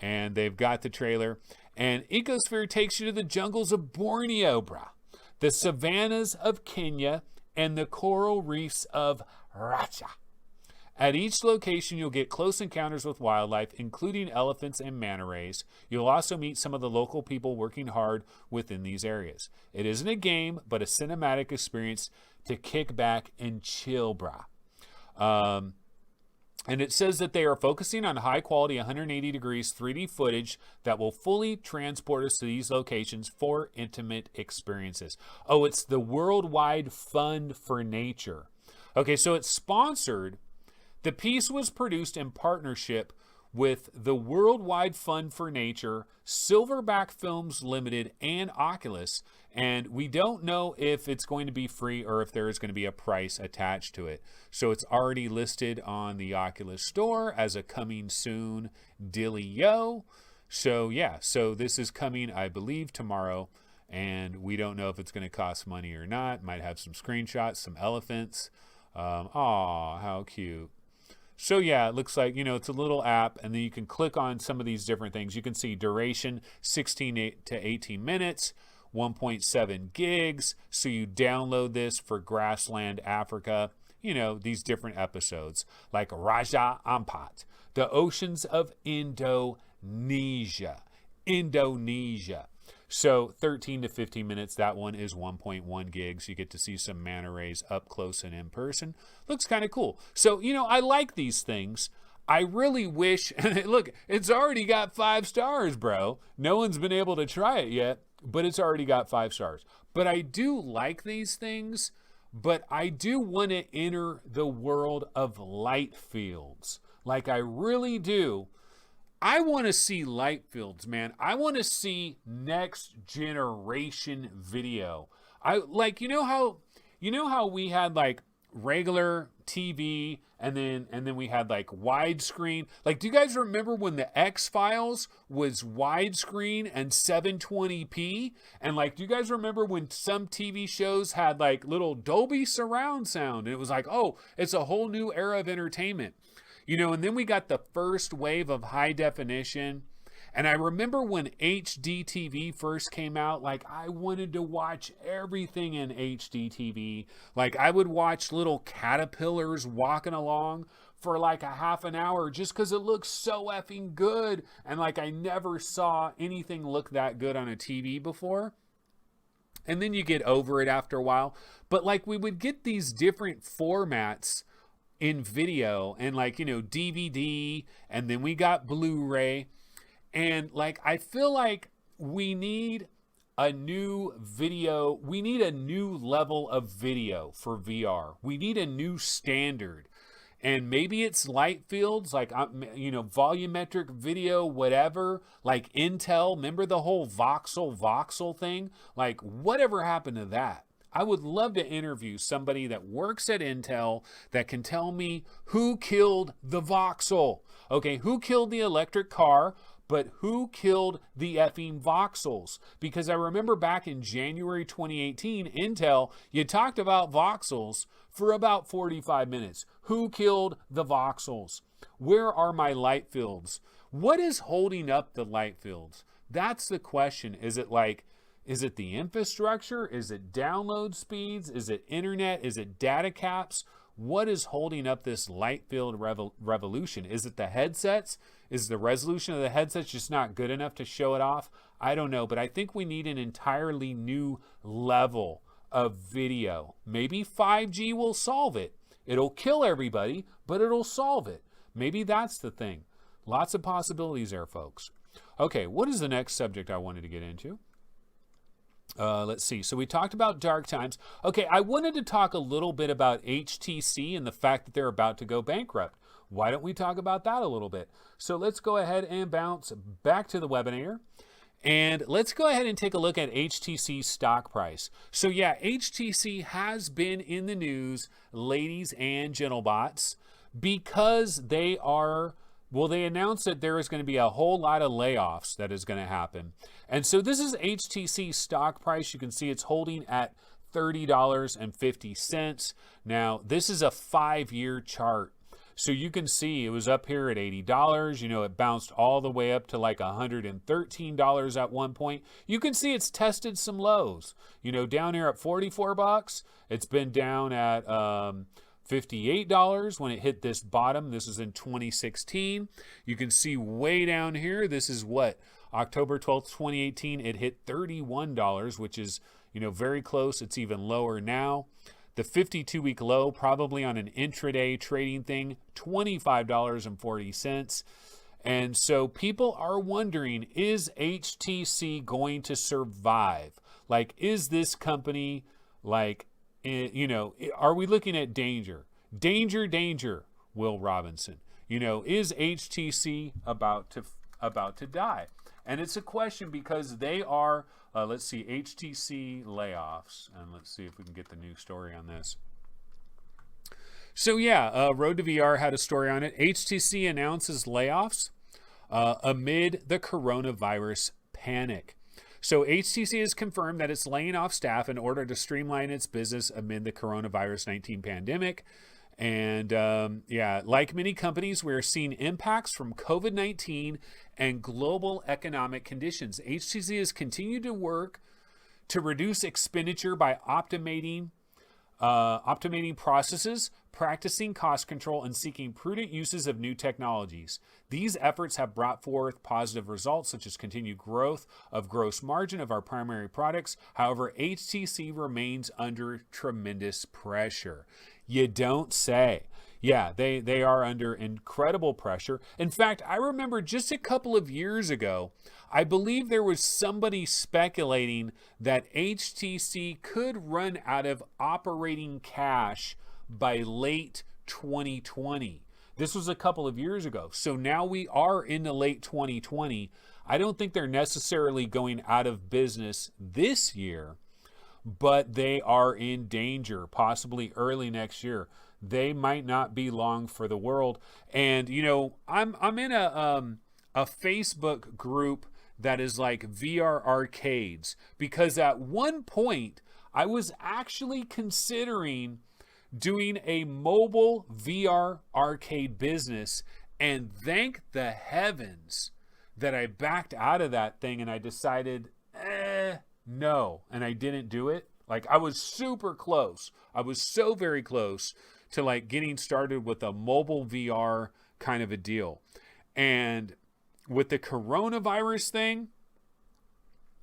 S1: And they've got the trailer. And Ecosphere takes you to the jungles of Borneo, brah, the savannas of Kenya, and the coral reefs of Racha. At each location, you'll get close encounters with wildlife, including elephants and manta rays. You'll also meet some of the local people working hard within these areas. It isn't a game, but a cinematic experience to kick back and chill, brah. And it says that they are focusing on high-quality 180 degrees 3D footage that will fully transport us to these locations for intimate experiences. Oh, it's the Worldwide Fund for Nature. Okay, so it's sponsored. The piece was produced in partnership with the Worldwide Fund for Nature, Silverback Films Limited, and Oculus. And we don't know if it's going to be free or if there is going to be a price attached to it. So it's already listed on the Oculus Store as a coming soon dilly-yo. So yeah, so this is coming, I believe, tomorrow. And we don't know if it's going to cost money or not. Might have some screenshots, some elephants. Aw, how cute. So yeah, it looks like, it's a little app, and then you can click on some of these different things. You can see duration, 16 to 18 minutes, 1.7 gigs. So you download this for Grassland, Africa, these different episodes, like Raja Ampat, the oceans of Indonesia. So 13 to 15 minutes, that one is 1.1 gigs. You get to see some manta rays up close and in person. Looks kind of cool. So, I like these things. I really wish, look, it's already got 5 stars, bro. No one's been able to try it yet, but it's already got 5 stars. But I do like these things, but I do want to enter the world of light fields. Like I really do. I want to see light fields, man. I want to see next generation video. I like, how we had like regular TV and then we had like widescreen. Like, do you guys remember when the X-Files was widescreen and 720p? And like, do you guys remember when some TV shows had like little Dolby surround sound? And it was like, oh, it's a whole new era of entertainment. And then we got the first wave of high definition. And I remember when HD TV first came out, like I wanted to watch everything in HD TV. Like I would watch little caterpillars walking along for like a half an hour just because it looks so effing good. And like I never saw anything look that good on a TV before. And then you get over it after a while. But like we would get these different formats in video and like, DVD, and then we got Blu-ray. And like, I feel like we need a new video. We need a new level of video for VR. We need a new standard. And maybe it's light fields, like, volumetric video, whatever, like Intel. Remember the whole voxel thing? Like, whatever happened to that? I would love to interview somebody that works at Intel that can tell me who killed the voxel. Okay, who killed the electric car, but who killed the effing voxels? Because I remember back in January 2018, Intel, you talked about voxels for about 45 minutes. Who killed the voxels? Where are my light fields? What is holding up the light fields? That's the question. Is it the infrastructure? Is it download speeds? Is it internet? Is it data caps? What is holding up this light field revolution? Is it the headsets? Is the resolution of the headsets just not good enough to show it off? I don't know, but I think we need an entirely new level of video. Maybe 5G will solve it. It'll kill everybody, but it'll solve it. Maybe that's the thing. Lots of possibilities there, folks. Okay, what is the next subject I wanted to get into? Let's see. So we talked about dark times. Okay, I wanted to talk a little bit about HTC and the fact that they're about to go bankrupt. Why don't we talk about that a little bit? So let's go ahead and bounce back to the webinar. And let's go ahead and take a look at HTC's stock price. So yeah, HTC has been in the news, ladies and gentlebots, because they announced that there is going to be a whole lot of layoffs that is going to happen. And so this is HTC's stock price. You can see it's holding at $30.50. Now, this is a 5-year chart. So you can see it was up here at $80. It bounced all the way up to like $113 at one point. You can see it's tested some lows. Down here at $44. It's been down at $58 when it hit this bottom. This is in 2016. You can see way down here, this is what? October 12th, 2018, it hit $31, which is, very close. It's even lower now. The 52-week low, probably on an intraday trading thing, $25.40. And so people are wondering, is HTC going to survive? Like, is this company, like, are we looking at danger? Danger, Will Robinson. Is HTC about to die? And it's a question because they are, let's see, HTC layoffs. And let's see if we can get the new story on this. So yeah, Road to VR had a story on it. HTC announces layoffs amid the coronavirus panic. So HTC has confirmed that it's laying off staff in order to streamline its business amid the coronavirus 19 pandemic. And like many companies, we're seeing impacts from COVID-19 and global economic conditions. HTC has continued to work to reduce expenditure by optimizing optimizing processes, practicing cost control, and seeking prudent uses of new technologies. These efforts have brought forth positive results, such as continued growth of gross margin of our primary products. However, HTC remains under tremendous pressure. You don't say. Yeah, they are under incredible pressure. In fact, I remember just a couple of years ago, I believe there was somebody speculating that HTC could run out of operating cash by late 2020. This was a couple of years ago. So now we are into late 2020. I don't think they're necessarily going out of business this year, but they are in danger, possibly early next year. They might not be long for the world. And, you know, I'm in a Facebook group that is like VR arcades, because at one point I was actually considering doing a mobile VR arcade business, and thank the heavens that I backed out of that thing and I decided, no, and I didn't do it. Like, I was super close. I was so very close to like getting started with a mobile VR kind of a deal. And with the coronavirus thing,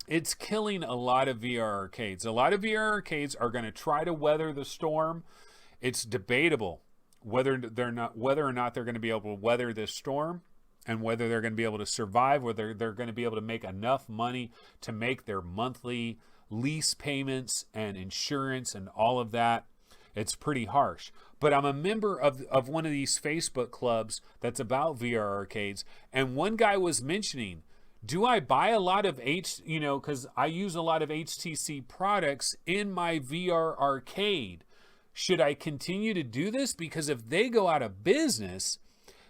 S1: it's killing a lot of VR arcades. A lot of VR arcades are going to try to weather the storm. It's debatable whether or not they're going to be able to weather this storm, and whether they're going to be able to survive, whether they're going to be able to make enough money to make their monthly lease payments and insurance and all of that. It's pretty harsh. But I'm a member of one of these Facebook clubs that's about VR arcades, and one guy was mentioning, do I buy a lot of because I use a lot of HTC products in my VR arcade. Should I continue to do this? Because if they go out of business,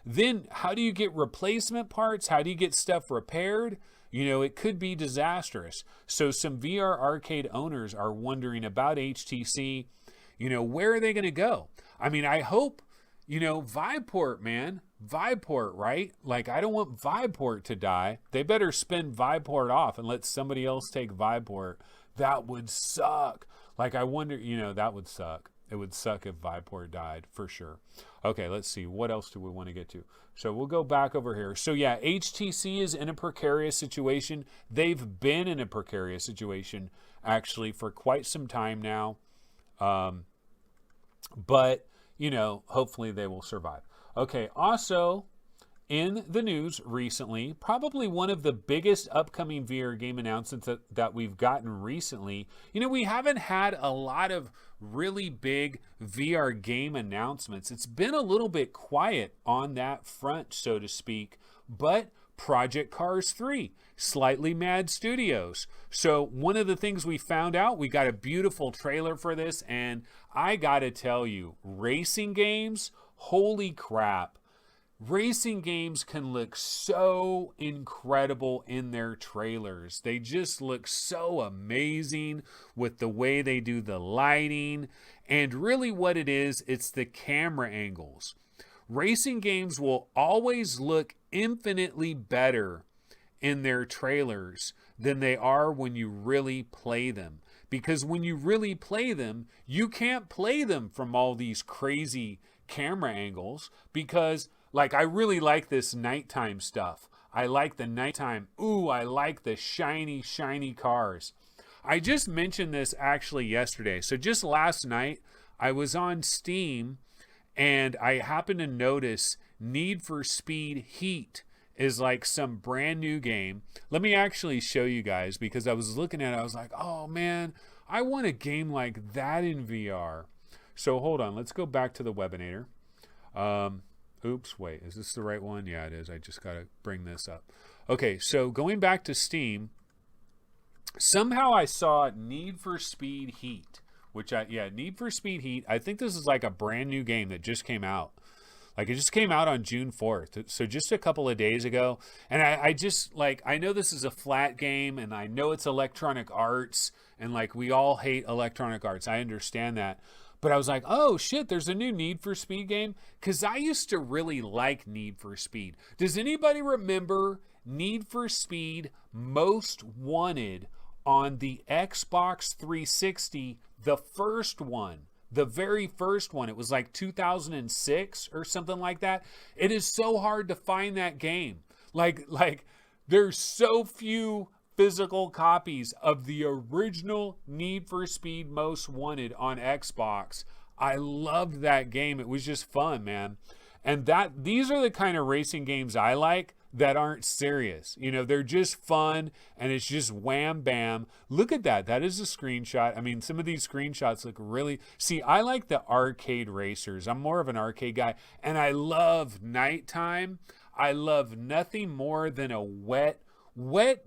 S1: then how do you get replacement parts? How do you get stuff repaired? You know, it could be disastrous. So some VR arcade owners are wondering about HTC. You know, where are they going to go? I mean, I hope, Viveport, man. Viveport, right? Like, I don't want Viveport to die. They better spin Viveport off and let somebody else take Viveport. That would suck. Like, I wonder, that would suck. It would suck if Viveport died, for sure. Okay, let's see. What else do we want to get to? So we'll go back over here. So yeah, HTC is in a precarious situation. They've been in a precarious situation, actually, for quite some time now. But, hopefully they will survive. Okay, also in the news recently, probably one of the biggest upcoming VR game announcements that we've gotten recently. We haven't had a lot of really big VR game announcements. It's been a little bit quiet on that front, so to speak, but Project Cars 3, Slightly Mad Studios. So one of the things we found out, we got a beautiful trailer for this, and I gotta tell you, racing games, holy crap. Racing games can look so incredible in their trailers. They just look so amazing with the way they do the lighting. And really what it is, it's the camera angles. Racing games will always look infinitely better in their trailers than they are when you really play them. Because when you really play them, you can't play them from all these crazy camera angles, because like, I really like this nighttime stuff. I like the nighttime. Ooh, I like the shiny, shiny cars. I just mentioned this actually yesterday. So just last night, I was on Steam and I happened to notice Need for Speed Heat is like some brand new game. Let me actually show you guys, because I was looking at it. I was like, oh man, I want a game like that in VR. So hold on. Let's go back to the Webinator. Oops, wait, is this the right one? Yeah, it is. I just got to bring this up. Okay, so going back to Steam, somehow I saw Need for Speed Heat, Need for Speed Heat. I think this is like a brand new game that just came out. Like, it just came out on June 4th, so just a couple of days ago. And I just, like, I know this is a flat game, and I know it's Electronic Arts, and, like, we all hate Electronic Arts. I understand that. But I was like, oh, shit, there's a new Need for Speed game? Because I used to really like Need for Speed. Does anybody remember Need for Speed Most Wanted on the Xbox 360, the first one? The very first one, it was like 2006 or something like that. It is so hard to find that game. Like there's so few physical copies of the original Need for Speed Most Wanted on Xbox. I loved that game. It was just fun, man. And these are the kind of racing games I like that aren't serious. You know, they're just fun and it's just wham bam. Look at that. That is a screenshot. I mean, some of these screenshots look really... See, I like the arcade racers. I'm more of an arcade guy. And I love nighttime. I love nothing more than a wet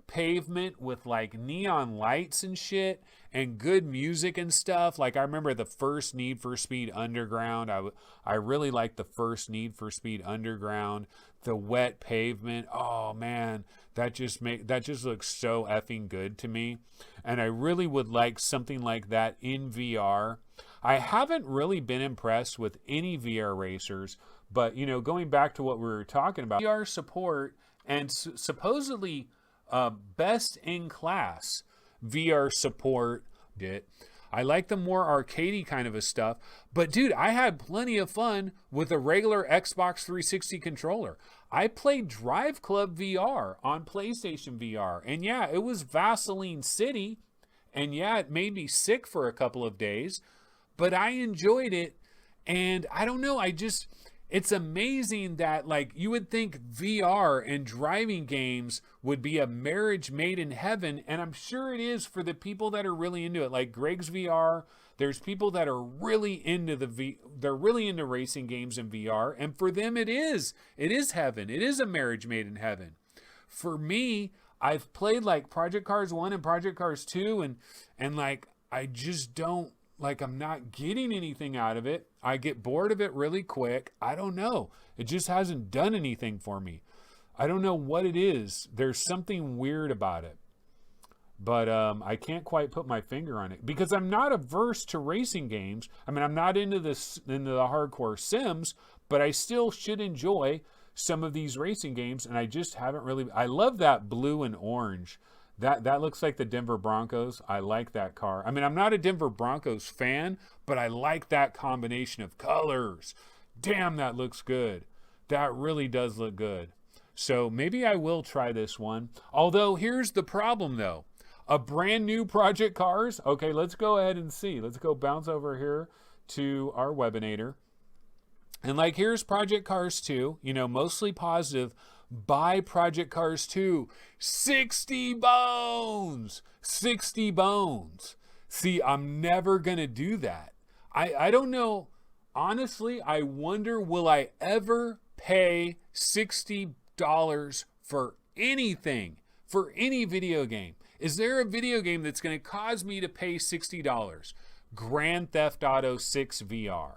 S1: pavement with like neon lights and shit and good music and stuff. Like I remember the first Need for Speed Underground. I really liked the first Need for Speed Underground. The wet pavement. Oh man, that just looks so effing good to me. And I really would like something like that in VR. I haven't really been impressed with any VR racers, but you know, going back to what we were talking about, VR support and supposedly best in class VR support. I like the more arcadey kind of a stuff, but dude, I had plenty of fun with a regular Xbox 360 controller. I played Drive Club VR on PlayStation VR, and yeah, it was Vaseline City, and yeah, it made me sick for a couple of days, but I enjoyed it. And I don't know, it's amazing that like you would think VR and driving games would be a marriage made in heaven, and I'm sure it is for the people that are really into it. Like Greg's VR, there's people that are really into they're really into racing games in VR, and for them it is heaven. It is a marriage made in heaven. For me, I've played like Project Cars 1 and Project Cars 2 and like I just don't, like, I'm not getting anything out of it. I get bored of it really quick. I don't know. It just hasn't done anything for me. I don't know what it is. There's something weird about it. But I can't quite put my finger on it because I'm not averse to racing games. I mean, I'm not into the hardcore sims, but I still should enjoy some of these racing games, and I just haven't really... I love that blue and orange. That looks like the Denver Broncos. I like that car. I mean, I'm not a Denver Broncos fan, but I like that combination of colors. Damn, that looks good. That really does look good. So maybe I will try this one. Although, here's the problem, though. A brand new Project Cars. Okay, let's go ahead and see. Let's go bounce over here to our webinator. And like, here's Project Cars 2. You know, mostly positive. Buy Project Cars 2. 60 bones. 60 bones. See, I'm never going to do that. I don't know. Honestly, I wonder, will I ever pay $60 for anything, for any video game? Is there a video game that's going to cause me to pay $60? Grand Theft Auto 6 VR.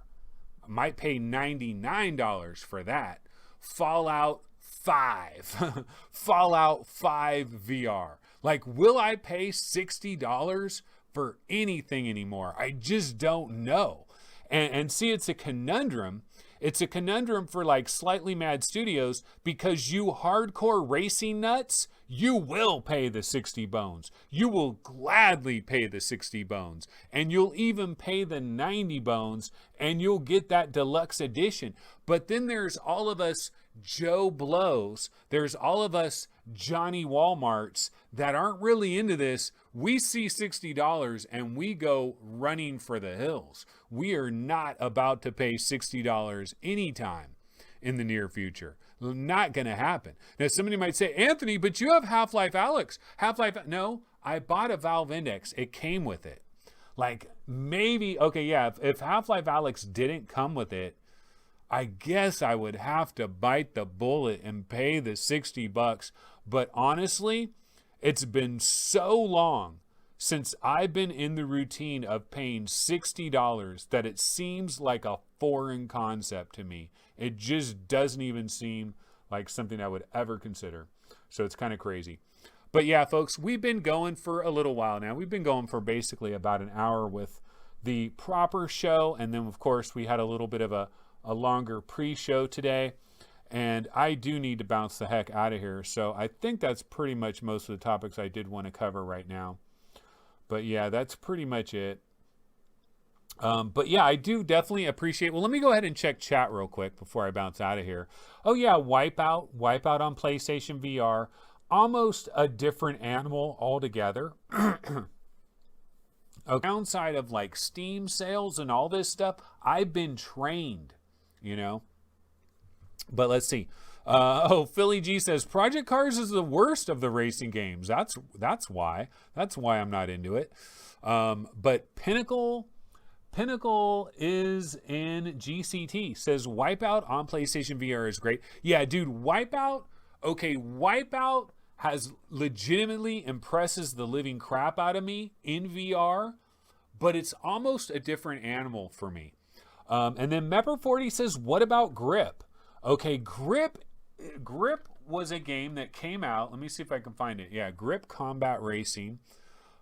S1: I might pay $99 for that. Fallout 5. Fallout 5 VR. Like, will I pay $60 for anything anymore? I just don't know. And see, it's a conundrum. It's a conundrum for like Slightly Mad Studios, because you hardcore racing nuts, you will pay the 60 bones. You will gladly pay the 60 bones. And you'll even pay the 90 bones, and you'll get that deluxe edition. But then there's all of us Joe Blows. There's all of us Johnny Walmarts that aren't really into this. We see $60 and we go running for the hills. We are not about to pay $60 anytime in the near future. Not going to happen. Now, somebody might say, Anthony, but you have Half-Life Alyx. No, I bought a Valve Index. It came with it. Like, maybe, okay, yeah, if Half-Life Alyx didn't come with it, I guess I would have to bite the bullet and pay the $60. But honestly, it's been so long since I've been in the routine of paying $60 that it seems like a foreign concept to me. It just doesn't even seem like something I would ever consider. So it's kind of crazy. But yeah, folks, we've been going for a little while now. We've been going for basically about an hour with the proper show. And then, of course, we had a little bit of a longer pre-show today, and I do need to bounce the heck out of here. So I think that's pretty much most of the topics I did want to cover right now. But yeah, that's pretty much it. But yeah, I do definitely appreciate. Well, let me go ahead and check chat real quick before I bounce out of here. Oh yeah, Wipeout on PlayStation VR, almost a different animal altogether. A downside of like Steam sales and all this stuff, I've been trained, you know. But let's see. Philly G says Project Cars is the worst of the racing games. That's why. That's why I'm not into it. But Pinnacle is in GCT. Says Wipeout on PlayStation VR is great. Yeah, dude, Wipeout. Okay, Wipeout has legitimately impresses the living crap out of me in VR, but it's almost a different animal for me. And then Mepper40 says, what about Grip? Okay, Grip was a game that came out. Let me see if I can find it. Yeah, Grip Combat Racing.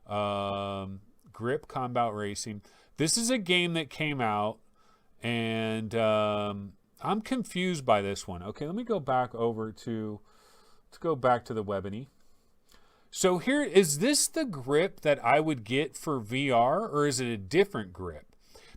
S1: Grip Combat Racing. This is a game that came out, and I'm confused by this one. Okay, let me go back over to, let's go back to the Webiny. So here, is this the Grip that I would get for VR, or is it a different Grip?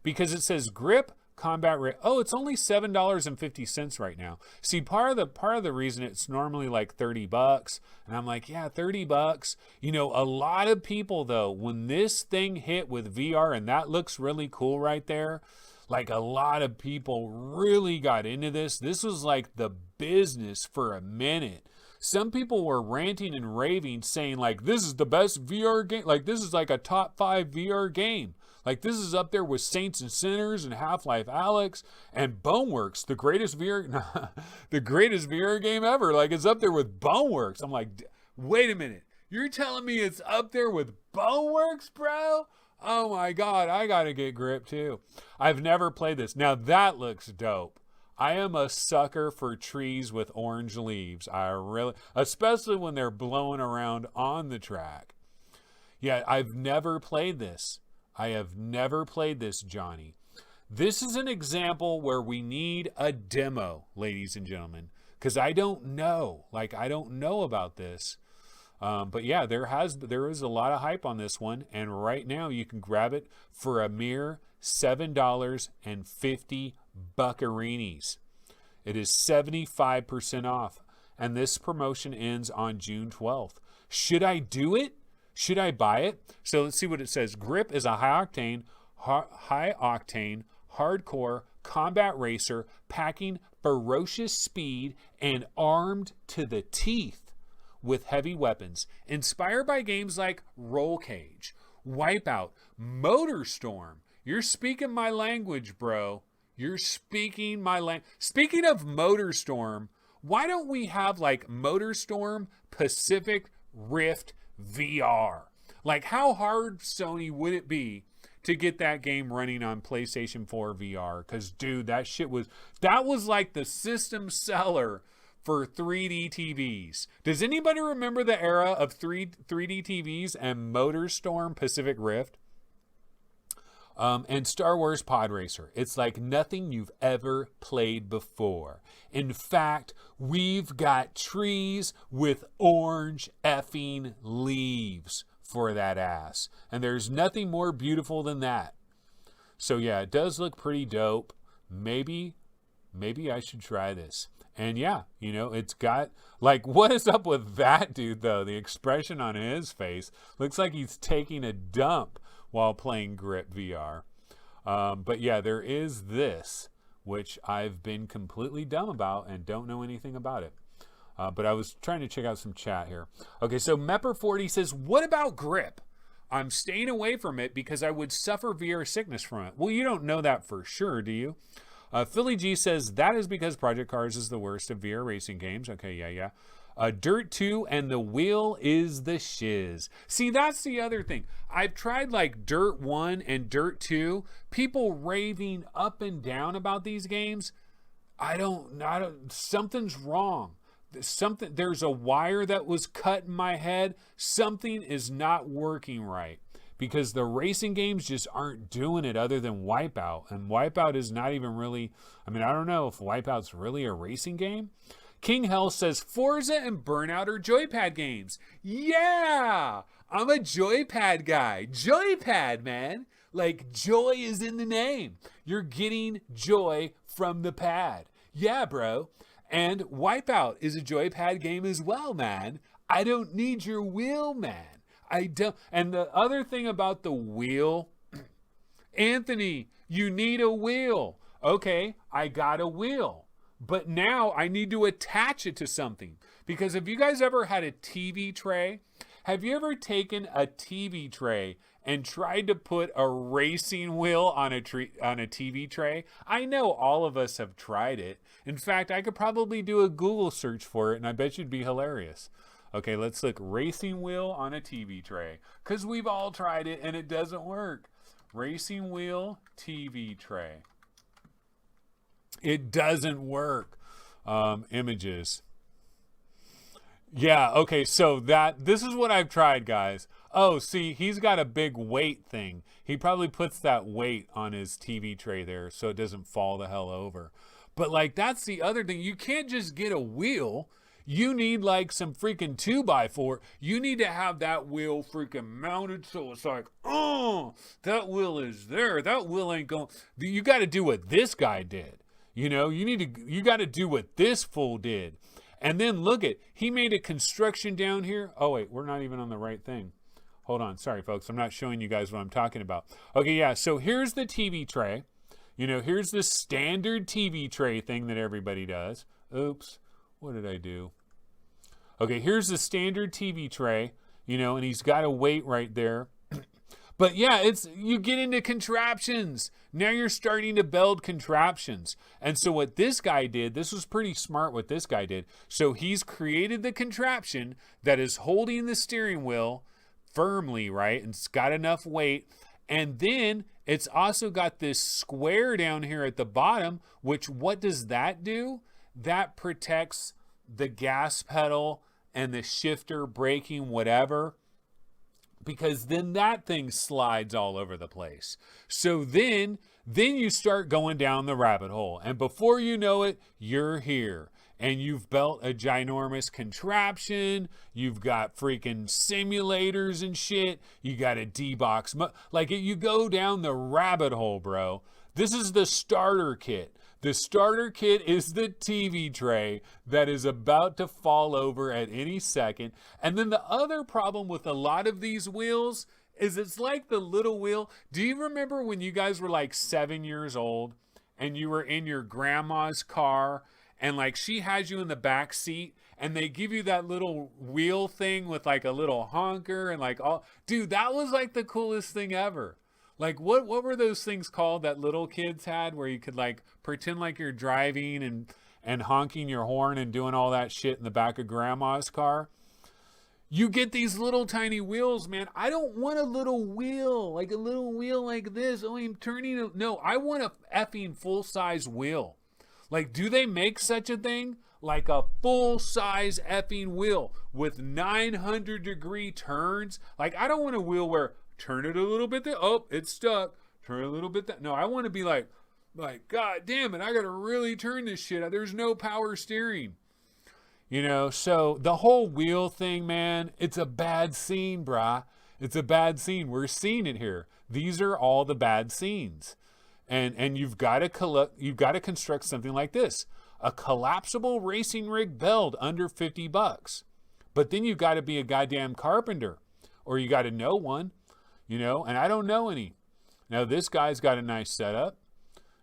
S1: Because it says Grip Combat Rate. Oh, it's only $7.50 right now. See, part of the reason it's normally like $30, and I'm like, yeah, $30. You know, a lot of people though, when this thing hit with VR, and that looks really cool right there, like a lot of people really got into this. This was like the business for a minute. Some people were ranting and raving saying like, this is the best VR game. Like this is like a top 5 VR game. Like this is up there with Saints and Sinners and Half-Life Alyx and Boneworks, the greatest VR game ever. Like it's up there with Boneworks. I'm like, wait a minute. You're telling me it's up there with Boneworks, bro? Oh my God, I gotta get Grip too. I've never played this. Now that looks dope. I am a sucker for trees with orange leaves. Especially when they're blowing around on the track. Yeah, I've never played this. I have never played this, Johnny. This is an example where we need a demo, ladies and gentlemen, because I don't know. Like, I don't know about this. But yeah, there is a lot of hype on this one, and right now you can grab it for a mere $7.50 buckarini. It is 75% off, and this promotion ends on June 12th. Should I do it? Should I buy it? So let's see what it says. Grip is a high octane, hardcore combat racer packing ferocious speed and armed to the teeth with heavy weapons. Inspired by games like Roll Cage, Wipeout, MotorStorm. You're speaking my language, bro. You're speaking my language. Speaking of MotorStorm, why don't we have like MotorStorm Pacific Rift VR? Like how hard, Sony, would it be to get that game running on PlayStation 4 VR? Because dude, that was like the system seller for 3D TVs. Does anybody remember the era of 3D TVs and MotorStorm Pacific Rift? And Star Wars Pod Racer. It's like nothing you've ever played before. In fact, we've got trees with orange effing leaves for that ass. And there's nothing more beautiful than that. So yeah, it does look pretty dope. Maybe I should try this. And yeah, you know, it's got, like, what is up with that dude, though? The expression on his face looks like he's taking a dump while playing Grip VR. But yeah, there is this, which I've been completely dumb about and don't know anything about it. But I was trying to check out some chat here. Okay, so Mepper40 says, what about Grip? I'm staying away from it because I would suffer VR sickness from it. Well, you don't know that for sure, do you? Philly G says, that is because Project Cars is the worst of VR racing games. Okay, yeah. Dirt 2 and the wheel is the shiz. See, that's the other thing. I've tried like Dirt 1 and Dirt 2. People raving up and down about these games. I don't something's wrong. There's a wire that was cut in my head. Something is not working right. Because the racing games just aren't doing it other than Wipeout. And Wipeout is not even really, I don't know if Wipeout's really a racing game. King Hell says, Forza and Burnout are joypad games. Yeah! I'm a joypad guy. Joypad, man. Like, joy is in the name. You're getting joy from the pad. Yeah, bro. And Wipeout is a joypad game as well, man. I don't need your wheel, man. I don't. And the other thing about the wheel, Anthony, you need a wheel. Okay, I got a wheel. But now I need to attach it to something. Because have you guys ever had a TV tray? Have you ever taken a TV tray and tried to put a racing wheel on a TV tray? I know all of us have tried it. In fact, I could probably do a Google search for it, and I bet you'd be hilarious. Okay, let's look. Racing wheel on a TV tray. Because we've all tried it, and it doesn't work. Racing wheel TV tray. It doesn't work. Images. Yeah, okay, so this is what I've tried, guys. Oh, see, he's got a big weight thing. He probably puts that weight on his TV tray there so it doesn't fall the hell over. But, like, that's the other thing. You can't just get a wheel. You need, like, some freaking 2x4. You need to have that wheel freaking mounted so it's like, oh, that wheel is there. That wheel ain't going. You got to do what this guy did. You know, you got to do what this fool did. And then look at, he made a construction down here. Oh, wait, we're not even on the right thing. Hold on. Sorry, folks. I'm not showing you guys what I'm talking about. Okay, yeah. So here's the TV tray. You know, here's the standard TV tray thing that everybody does. Oops. What did I do? Okay, here's the standard TV tray, you know, and he's got a weight right there. But yeah, you get into contraptions. Now you're starting to build contraptions. And so what this guy did, this was pretty smart what this guy did. So he's created the contraption that is holding the steering wheel firmly, right? And it's got enough weight. And then it's also got this square down here at the bottom, which what does that do? That protects the gas pedal and the shifter, braking, whatever. Because then that thing slides all over the place. So then you start going down the rabbit hole. And before you know it, you're here. And you've built a ginormous contraption. You've got freaking simulators and shit. You got a D-box. You go down the rabbit hole, bro. This is the starter kit. The starter kit is the TV tray that is about to fall over at any second. And then the other problem with a lot of these wheels is it's like the little wheel. Do you remember when you guys were like 7 years old and you were in your grandma's car and like she has you in the back seat and they give you that little wheel thing with like a little honker and like all, dude, that was like the coolest thing ever. Like, what were those things called that little kids had where you could, like, pretend like you're driving and honking your horn and doing all that shit in the back of grandma's car? You get these little tiny wheels, man. I don't want a little wheel, like a little wheel like this. Oh, I'm turning. No, I want a effing full-size wheel. Like, do they make such a thing? Like a full-size effing wheel with 900-degree turns? Like, I don't want a wheel where... turn it a little bit there. Oh, it's stuck. Turn it a little bit there. No, I want to be like, God damn it, I got to really turn this shit. There's no power steering. You know, so the whole wheel thing, man, it's a bad scene, brah. It's a bad scene. We're seeing it here. These are all the bad scenes. And you've got to construct something like this. A collapsible racing rig build under $50. But then you've got to be a goddamn carpenter. Or you got to know one. You know, and I don't know any. Now, this guy's got a nice setup,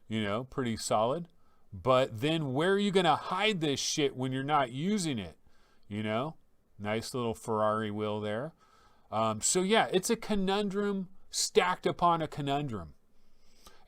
S1: you know, pretty solid. But then where are you going to hide this shit when you're not using it? You know, nice little Ferrari wheel there. So, yeah, it's a conundrum stacked upon a conundrum.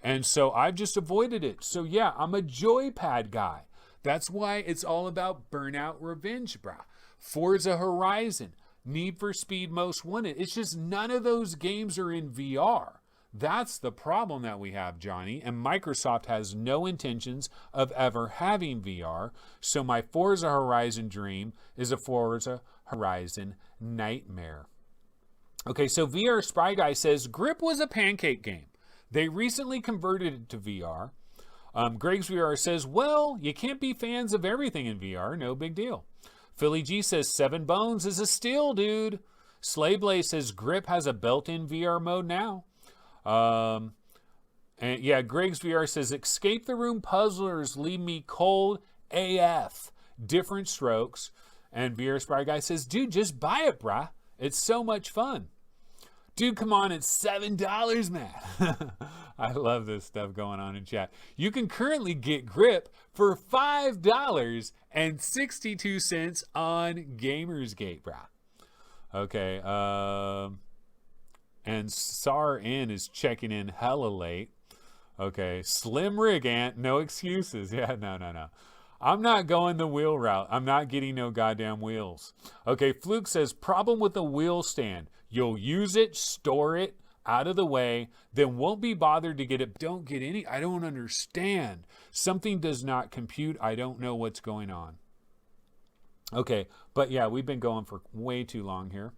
S1: And so I've just avoided it. So, yeah, I'm a joypad guy. That's why it's all about Burnout Revenge, brah. Forza Horizon. Need for Speed Most Wanted. It's just none of those games are in VR. That's the problem that we have, Johnny. And Microsoft has no intentions of ever having VR. So my Forza Horizon dream is a Forza Horizon nightmare. Okay, so VR Spy Guy says, Grip was a pancake game. They recently converted it to VR. Greg's VR says, well, you can't be fans of everything in VR. No big deal. Philly G says 7 Bones is a steal, dude. Slayblaze says Grip has a built-in VR mode now. And yeah, Greg's VR says, escape the room puzzlers leave me cold AF. Different strokes. And VR Spy Guy says, dude, just buy it, brah. It's so much fun. Dude, come on, it's $7, man. I love this stuff going on in chat. You can currently get Grip for $5.62 on Gamersgate, brah. Okay, and SAR N is checking in hella late. Okay, Slim Rig Ant, no excuses. Yeah, no. I'm not going the wheel route. I'm not getting no goddamn wheels. Okay, Fluke says, problem with the wheel stand. You'll use it, store it out of the way, then won't be bothered to get it. Don't get any. I don't understand. Something does not compute. I don't know what's going on. Okay, but yeah, we've been going for way too long here.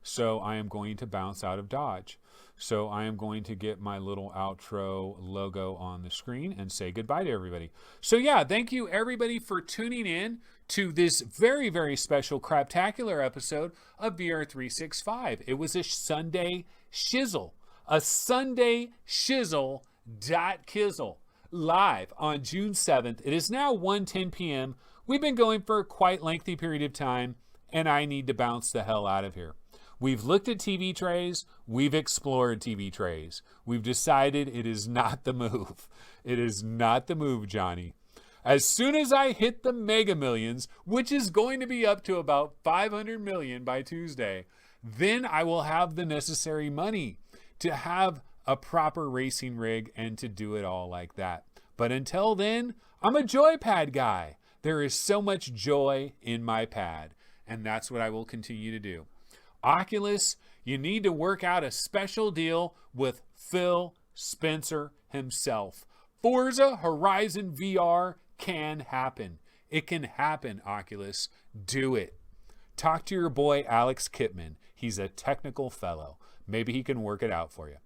S1: So I am going to bounce out of Dodge. So I am going to get my little outro logo on the screen and say goodbye to everybody. So yeah, thank you everybody for tuning in to this very, very special craptacular episode of VR365. It was a Sunday shizzle. A Sunday shizzle dot kizzle live on June 7th. It is now 1:10 p.m. We've been going for a quite lengthy period of time, and I need to bounce the hell out of here. We've looked at TV trays. We've explored TV trays. We've decided it is not the move. It is not the move, Johnny. As soon as I hit the Mega Millions, which is going to be up to about 500 million by Tuesday, then I will have the necessary money to have a proper racing rig and to do it all like that. But until then, I'm a joypad guy. There is so much joy in my pad, and that's what I will continue to do. Oculus, you need to work out a special deal with Phil Spencer himself. Forza Horizon VR can happen. It can happen, Oculus. Do it. Talk to your boy Alex Kipman. He's a technical fellow. Maybe he can work it out for you.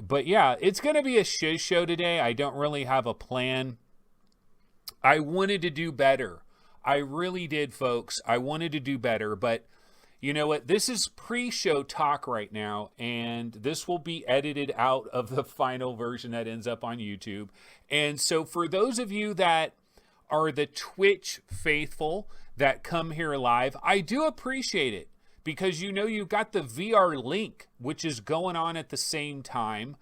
S1: But yeah, it's going to be a shiz show today. I don't really have a plan. I wanted to do better. I really did, folks. I wanted to do better, but you know what? This is pre-show talk right now, and this will be edited out of the final version that ends up on YouTube. And so for those of you that are the Twitch faithful that come here live, I do appreciate it. Because you know you've got the VR link, which is going on at the same time.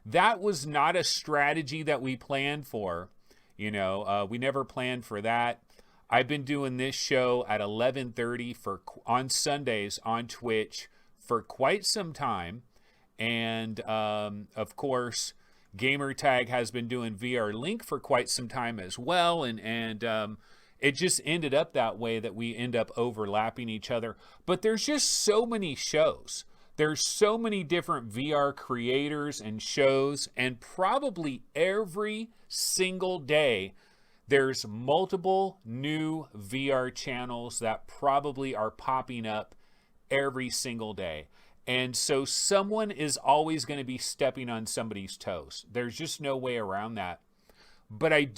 S1: That was not a strategy that we planned for. You know, we never planned for that. I've been doing this show at 11:30 on Sundays on Twitch for quite some time. And, of course, Gamertag has been doing VR link for quite some time as well. And it just ended up that way that we end up overlapping each other. But there's just so many shows. There's so many different VR creators and shows. And probably every single day, there's multiple new VR channels that probably are popping up every single day. And so someone is always going to be stepping on somebody's toes. There's just no way around that. But I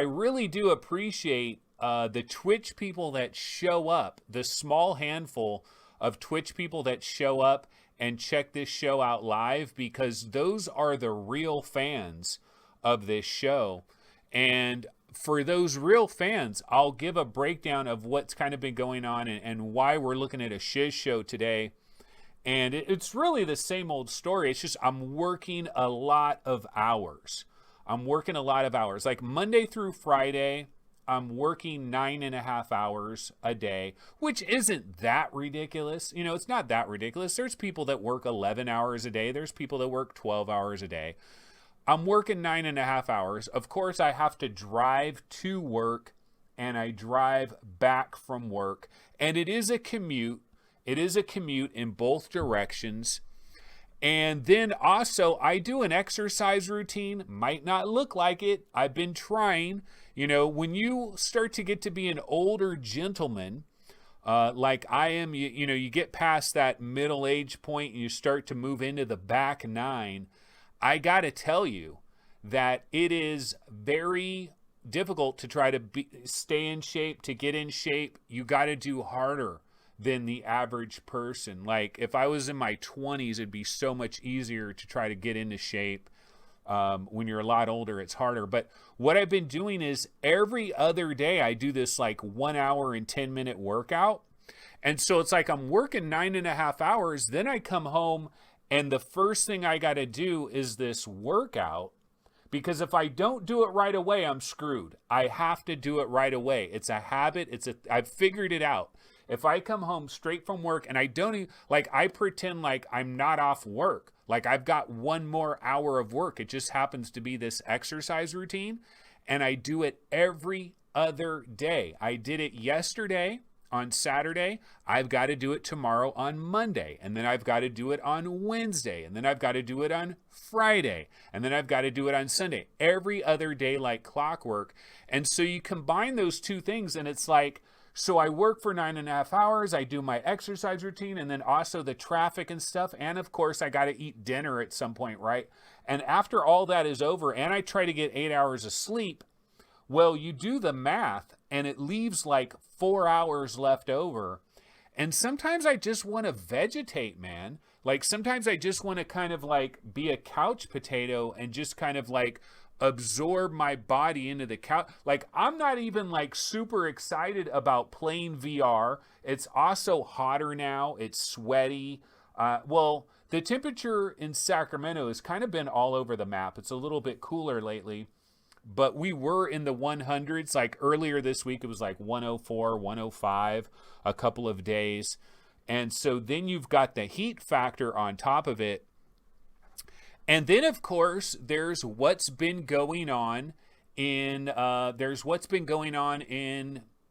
S1: really do appreciate the Twitch people that show up, the small handful of Twitch people that show up and check this show out live, because those are the real fans of this show. And for those real fans, I'll give a breakdown of what's kind of been going on and why we're looking at a shiz show today. And it's really the same old story. It's just I'm working a lot of hours. Like Monday through Friday, I'm working 9.5 hours a day, which isn't that ridiculous. You know, it's not that ridiculous. There's people that work 11 hours a day. There's people that work 12 hours a day. I'm working 9.5 hours. Of course, I have to drive to work and I drive back from work. And it is a commute. It is a commute in both directions. And then also, I do an exercise routine. Might not look like it. I've been trying. You know, when you start to get to be an older gentleman, Like I am, you get past that middle age point and you start to move into the back nine. I got to tell you that it is very difficult to try to stay in shape, to get in shape. You got to do harder than the average person. Like if I was in my 20s, it'd be so much easier to try to get into shape. When you're a lot older, it's harder. But what I've been doing is every other day I do this like 1 hour and 10-minute workout. And so it's like I'm working 9.5 hours. Then I come home and the first thing I got to do is this workout, because if I don't do it right away, I'm screwed. I have to do it right away. It's a habit. I've figured it out. If I come home straight from work and I don't even, like I pretend like I'm not off work, like I've got 1 more hour of work. It just happens to be this exercise routine, and I do it every other day. I did it yesterday on Saturday. I've got to do it tomorrow on Monday, and then I've got to do it on Wednesday, and then I've got to do it on Friday, and then I've got to do it on Sunday. Every other day like clockwork. And so you combine those two things, and it's like, so I work for 9.5 hours, I do my exercise routine, and then also the traffic and stuff. And of course, I got to eat dinner at some point, right? And after all that is over, and I try to get 8 hours of sleep, well, you do the math, and it leaves like 4 hours left over. And sometimes I just want to vegetate, man. Like sometimes I just want to kind of like be a couch potato and just kind of like absorb my body into the couch. Like I'm not even like super excited about playing VR. It's also hotter now. It's sweaty. Well, the temperature in Sacramento has kind of been all over the map. It's a little bit cooler lately, but we were in the 100s. Like earlier this week, it was like 104, 105 a couple of days. And so then you've got the heat factor on top of it. And then, of course, there's what's been going on in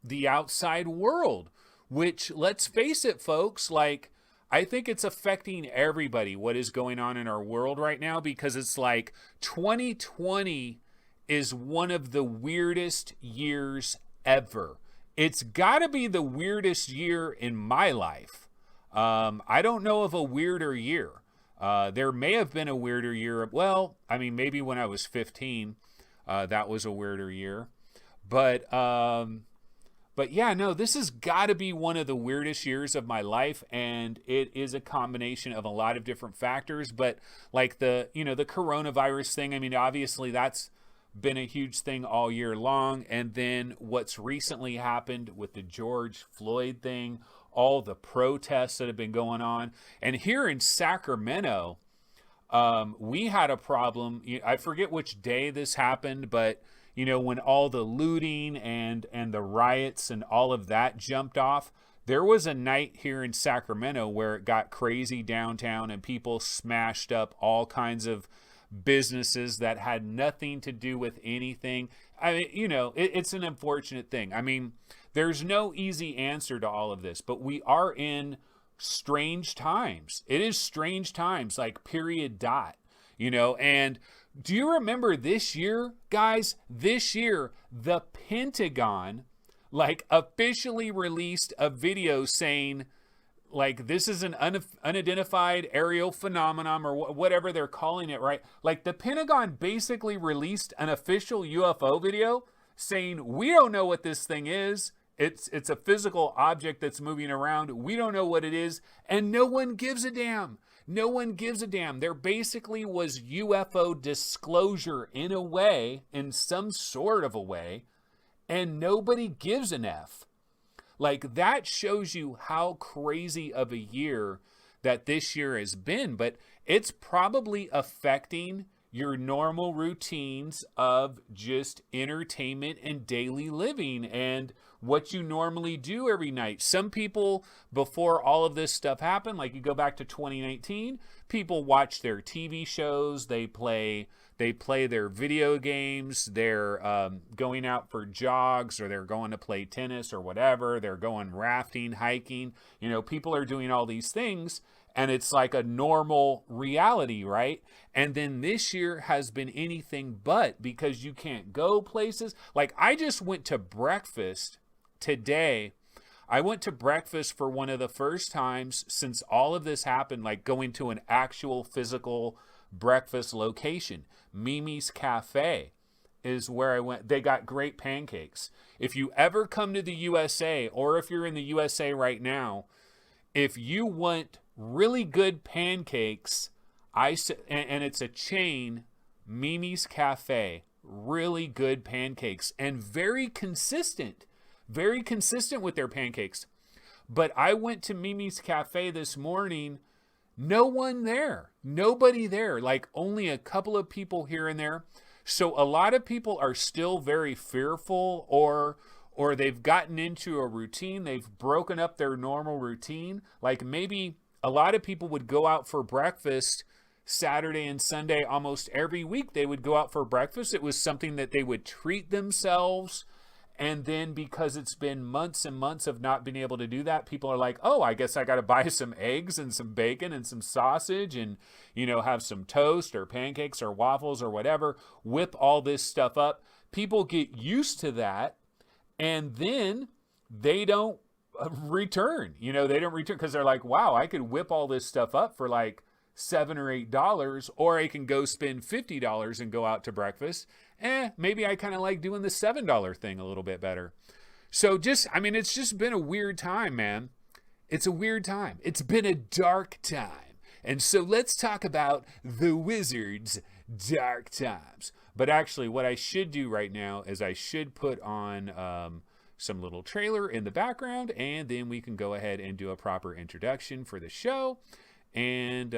S1: the outside world, which, let's face it, folks, like, I think it's affecting everybody, what is going on in our world right now, because it's like 2020 is one of the weirdest years ever. It's got to be the weirdest year in my life. I don't know of a weirder year. There may have been a weirder year. Well, I mean, maybe when I was 15, that was a weirder year. But yeah, no, this has got to be one of the weirdest years of my life. And it is a combination of a lot of different factors. But like the coronavirus thing, I mean, obviously that's been a huge thing all year long. And then what's recently happened with the George Floyd thing, all the protests that have been going on. And here in Sacramento, we had a problem. I forget which day this happened, but when all the looting and the riots and all of that jumped off, there was a night here in Sacramento where it got crazy downtown and people smashed up all kinds of businesses that had nothing to do with anything. I mean, it's an unfortunate thing. I mean, there's no easy answer to all of this, but we are in strange times. It is strange times, like period dot, and do you remember this year, guys? This year, the Pentagon, like, officially released a video saying, like, this is an unidentified aerial phenomenon or whatever they're calling it, right? Like, the Pentagon basically released an official UFO video saying, we don't know what this thing is. It's a physical object that's moving around. We don't know what it is, and no one gives a damn. No one gives a damn. There basically was UFO disclosure in a way, in some sort of a way, and nobody gives an F. Like, that shows you how crazy of a year that this year has been, but it's probably affecting your normal routines of just entertainment and daily living and what you normally do every night. Some people, before all of this stuff happened, like you go back to 2019, people watch their TV shows, they play their video games, they're going out for jogs, or they're going to play tennis or whatever, they're going rafting, hiking. People are doing all these things, and it's like a normal reality, right? And then this year has been anything but, because you can't go places. Like, I just went to breakfast today. I went to breakfast for one of the first times since all of this happened, like going to an actual physical breakfast location. Mimi's Cafe is where I went. They got great pancakes. If you ever come to the USA, or if you're in the USA right now, if you want really good pancakes, and it's a chain, Mimi's Cafe, really good pancakes and very consistent with their pancakes. But I went to Mimi's Cafe this morning, no one there, nobody there, like only a couple of people here and there. So a lot of people are still very fearful, or they've gotten into a routine. They've broken up their normal routine. Like maybe a lot of people would go out for breakfast Saturday and Sunday almost every week. They would go out for breakfast. It was something that they would treat themselves. And then because it's been months and months of not being able to do that, people are like, oh, I guess I got to buy some eggs and some bacon and some sausage and, have some toast or pancakes or waffles or whatever, whip all this stuff up. People get used to that, and then they don't return. They don't return because they're like, wow, I could whip all this stuff up for like $7 or $8, or I can go spend $50 and go out to breakfast. Maybe I kind of like doing the $7 thing a little bit better. So it's just been a weird time, man. It's a weird time. It's been a dark time. And so let's talk about the Wizards' dark times. But actually, what I should do right now is I should put on some little trailer in the background, and then we can go ahead and do a proper introduction for the show. And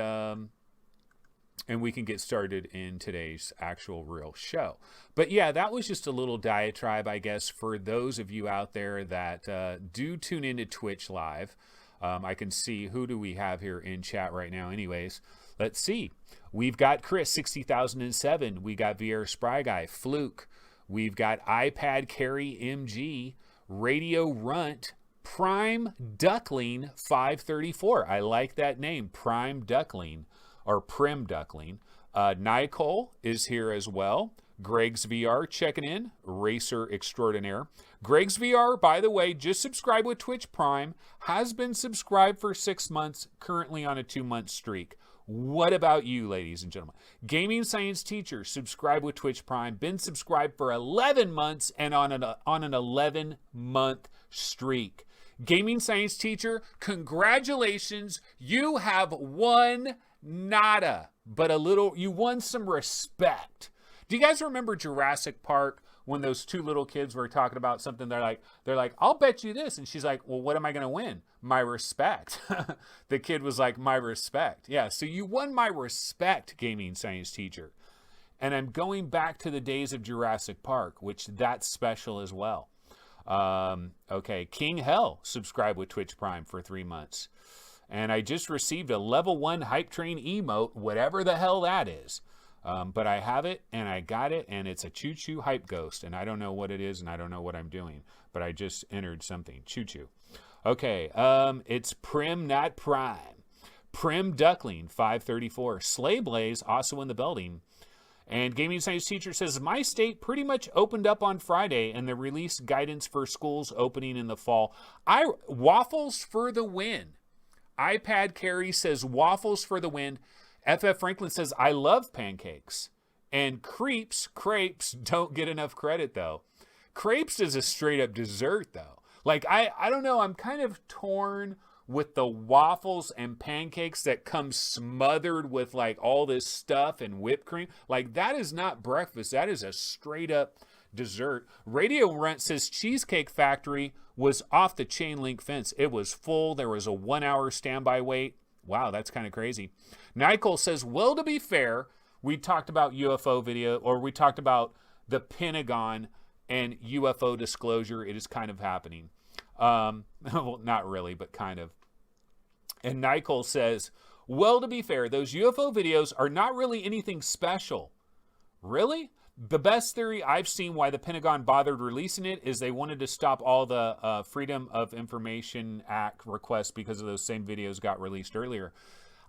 S1: we can get started in today's actual real show. But yeah, that was just a little diatribe, I guess, for those of you out there that do tune into Twitch Live. I can see, who do we have here in chat right now anyways? Let's see. We've got Chris, 60,007. We got VR Spry Guy, Fluke. We've got iPad Carry MG, Radio Runt, Prime Duckling 534. I like that name, Prime Duckling, or Prim Duckling. Nicole is here as well. Greg's VR checking in, Racer Extraordinaire. Greg's VR, by the way, just subscribed with Twitch Prime, has been subscribed for 6 months, currently on a 2-month streak. What about you, ladies and gentlemen? Gaming Science Teacher, subscribed with Twitch Prime, been subscribed for 11 months and on an 11-month streak. Gaming Science Teacher, congratulations. You have won nada, but you won some respect. Do you guys remember Jurassic Park when those two little kids were talking about something? They're like, I'll bet you this. And she's like, well, what am I going to win? My respect. The kid was like, my respect. Yeah, so you won my respect, Gaming Science Teacher. And I'm going back to the days of Jurassic Park, which that's special as well. Okay, King Hell subscribed with Twitch Prime for 3 months. And I just received a level 1 hype train emote, whatever the hell that is. But I have it, and I got it, and it's a choo-choo hype ghost, and I don't know what it is, and I don't know what I'm doing, but I just entered something. Choo-choo. Okay, it's Prim, not Prime. Prim Duckling, 534. Slay Blaze, also in the building. And Gaming Science Teacher says, my state pretty much opened up on Friday, and they released guidance for schools opening in the fall. Waffles for the win. iPad Carry says, waffles for the win. FF Franklin says, I love pancakes. And crepes don't get enough credit, though. Crepes is a straight up dessert, though. Like, I don't know, I'm kind of torn with the waffles and pancakes that come smothered with like all this stuff and whipped cream. Like, that is not breakfast. That is a straight up dessert. Radio Runt says Cheesecake Factory was off the chain link fence. It was full. There was a 1-hour standby wait. Wow, that's kind of crazy. Nicole says, well, to be fair, we talked about UFO video, or we talked about the Pentagon and UFO disclosure. It is kind of happening. Well, not really, but kind of. And Nicole says, well, to be fair, those UFO videos are not really anything special. Really? The best theory I've seen why the Pentagon bothered releasing it is they wanted to stop all the Freedom of Information Act requests because of those same videos got released earlier.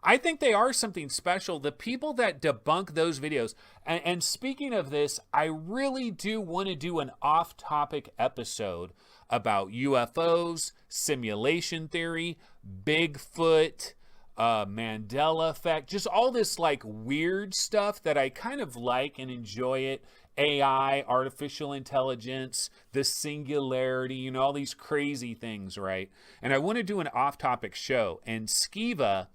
S1: I think they are something special. The people that debunk those videos, and speaking of this, I really do want to do an off-topic episode about UFOs, simulation theory, Bigfoot, Mandela effect, just all this like weird stuff that I kind of like and enjoy it. AI, artificial intelligence, the singularity, you know, all these crazy things, right? And I want to do an off-topic show. And Skiva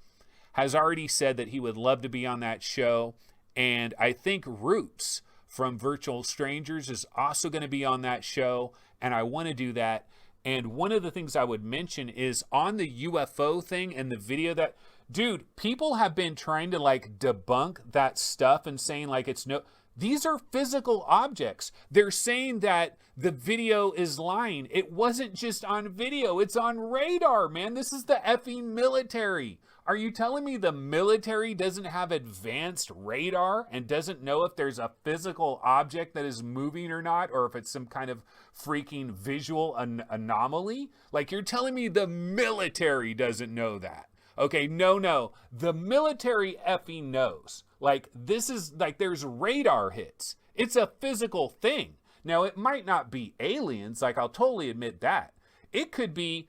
S1: has already said that he would love to be on that show. And I think Roots from Virtual Strangers is also going to be on that show. And I want to do that. And one of the things I would mention is on the UFO thing and the video that, dude, people have been trying to like debunk that stuff and saying like it's no... These are physical objects. They're saying that the video is lying. It wasn't just on video. It's on radar, man. This is the effing military. Are you telling me the military doesn't have advanced radar and doesn't know if there's a physical object that is moving or not, or if it's some kind of freaking visual anomaly? Like, you're telling me the military doesn't know that? Okay, no. The military effing knows. Like, this is, like, there's radar hits. It's a physical thing. Now, it might not be aliens, like, I'll totally admit that. It could be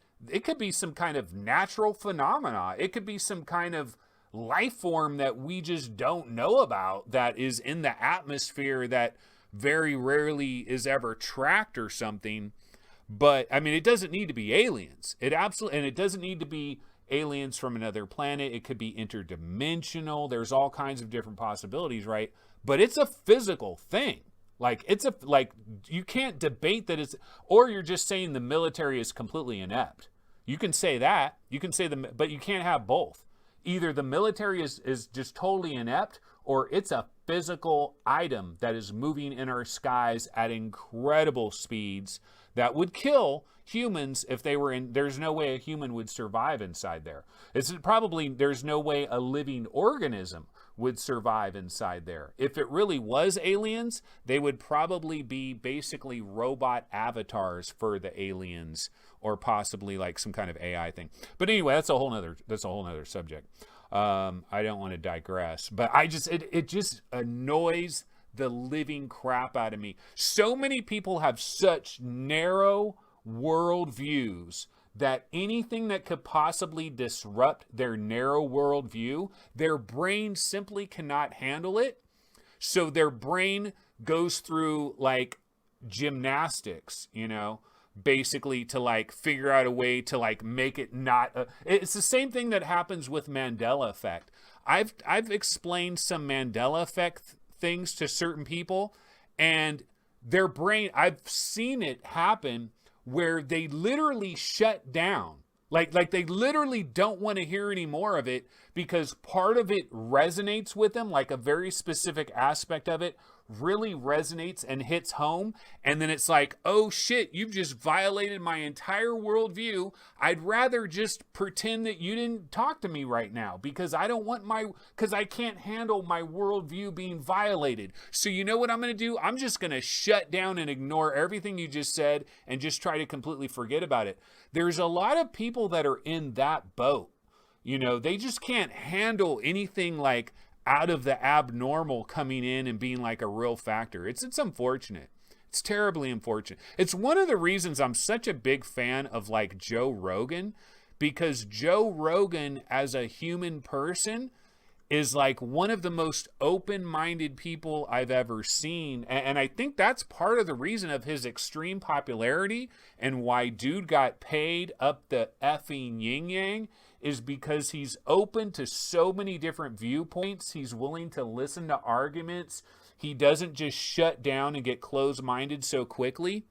S1: some kind of natural phenomena. It could be some kind of life form that we just don't know about that is in the atmosphere that very rarely is ever tracked or something. But, I mean, it doesn't need to be aliens. It doesn't need to be aliens from another planet. It could be interdimensional. There's all kinds of different possibilities, right? But it's a physical thing. Like, you can't debate that it's, or you're just saying the military is completely inept. You can say that. You can say but you can't have both. Either the military is just totally inept, or it's a physical item that is moving in our skies at incredible speeds that would kill humans if they were in. There's no way a human would survive inside there. There's no way a living organism would survive inside there. If it really was aliens, they would probably be basically robot avatars for the aliens, or possibly like some kind of AI thing. But anyway, that's a whole nother subject. I don't want to digress, but it just annoys the living crap out of me. So many people have such narrow world views that anything that could possibly disrupt their narrow world view, their brain simply cannot handle it. So their brain goes through like gymnastics, you know, basically to like figure out a way to like make it not it's the same thing that happens with Mandela effect. I've explained some Mandela effect things to certain people, and their brain, I've seen it happen where they literally shut down. Like they literally don't want to hear any more of it because part of it resonates with them, like a very specific aspect of it really resonates and hits home. And then it's like, oh shit, you've just violated my entire worldview. I'd rather just pretend that you didn't talk to me right now because I can't handle my worldview being violated. So you know what I'm going to do? I'm just going to shut down and ignore everything you just said and just try to completely forget about it. There's a lot of people that are in that boat. You know, they just can't handle anything like out of the abnormal coming in and being like a real factor. It's unfortunate. It's terribly unfortunate. It's one of the reasons I'm such a big fan of like Joe Rogan, because Joe Rogan as a human person is like one of the most open-minded people I've ever seen. And I think that's part of the reason of his extreme popularity and why dude got paid up the effing yin-yang, is because he's open to so many different viewpoints. He's willing to listen to arguments. He doesn't just shut down and get closed-minded so quickly.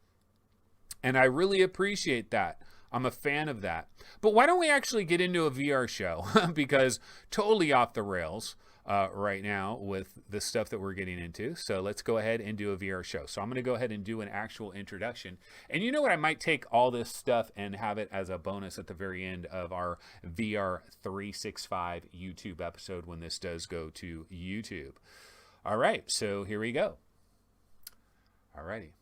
S1: And I really appreciate that. I'm a fan of that. But why don't we actually get into a VR show? Because totally off the rails right now with the stuff that we're getting into. So let's go ahead and do a VR show. So I'm going to go ahead and do an actual introduction. And you know what? I might take all this stuff and have it as a bonus at the very end of our VR365 YouTube episode when this does go to YouTube. All right. So here we go. All righty.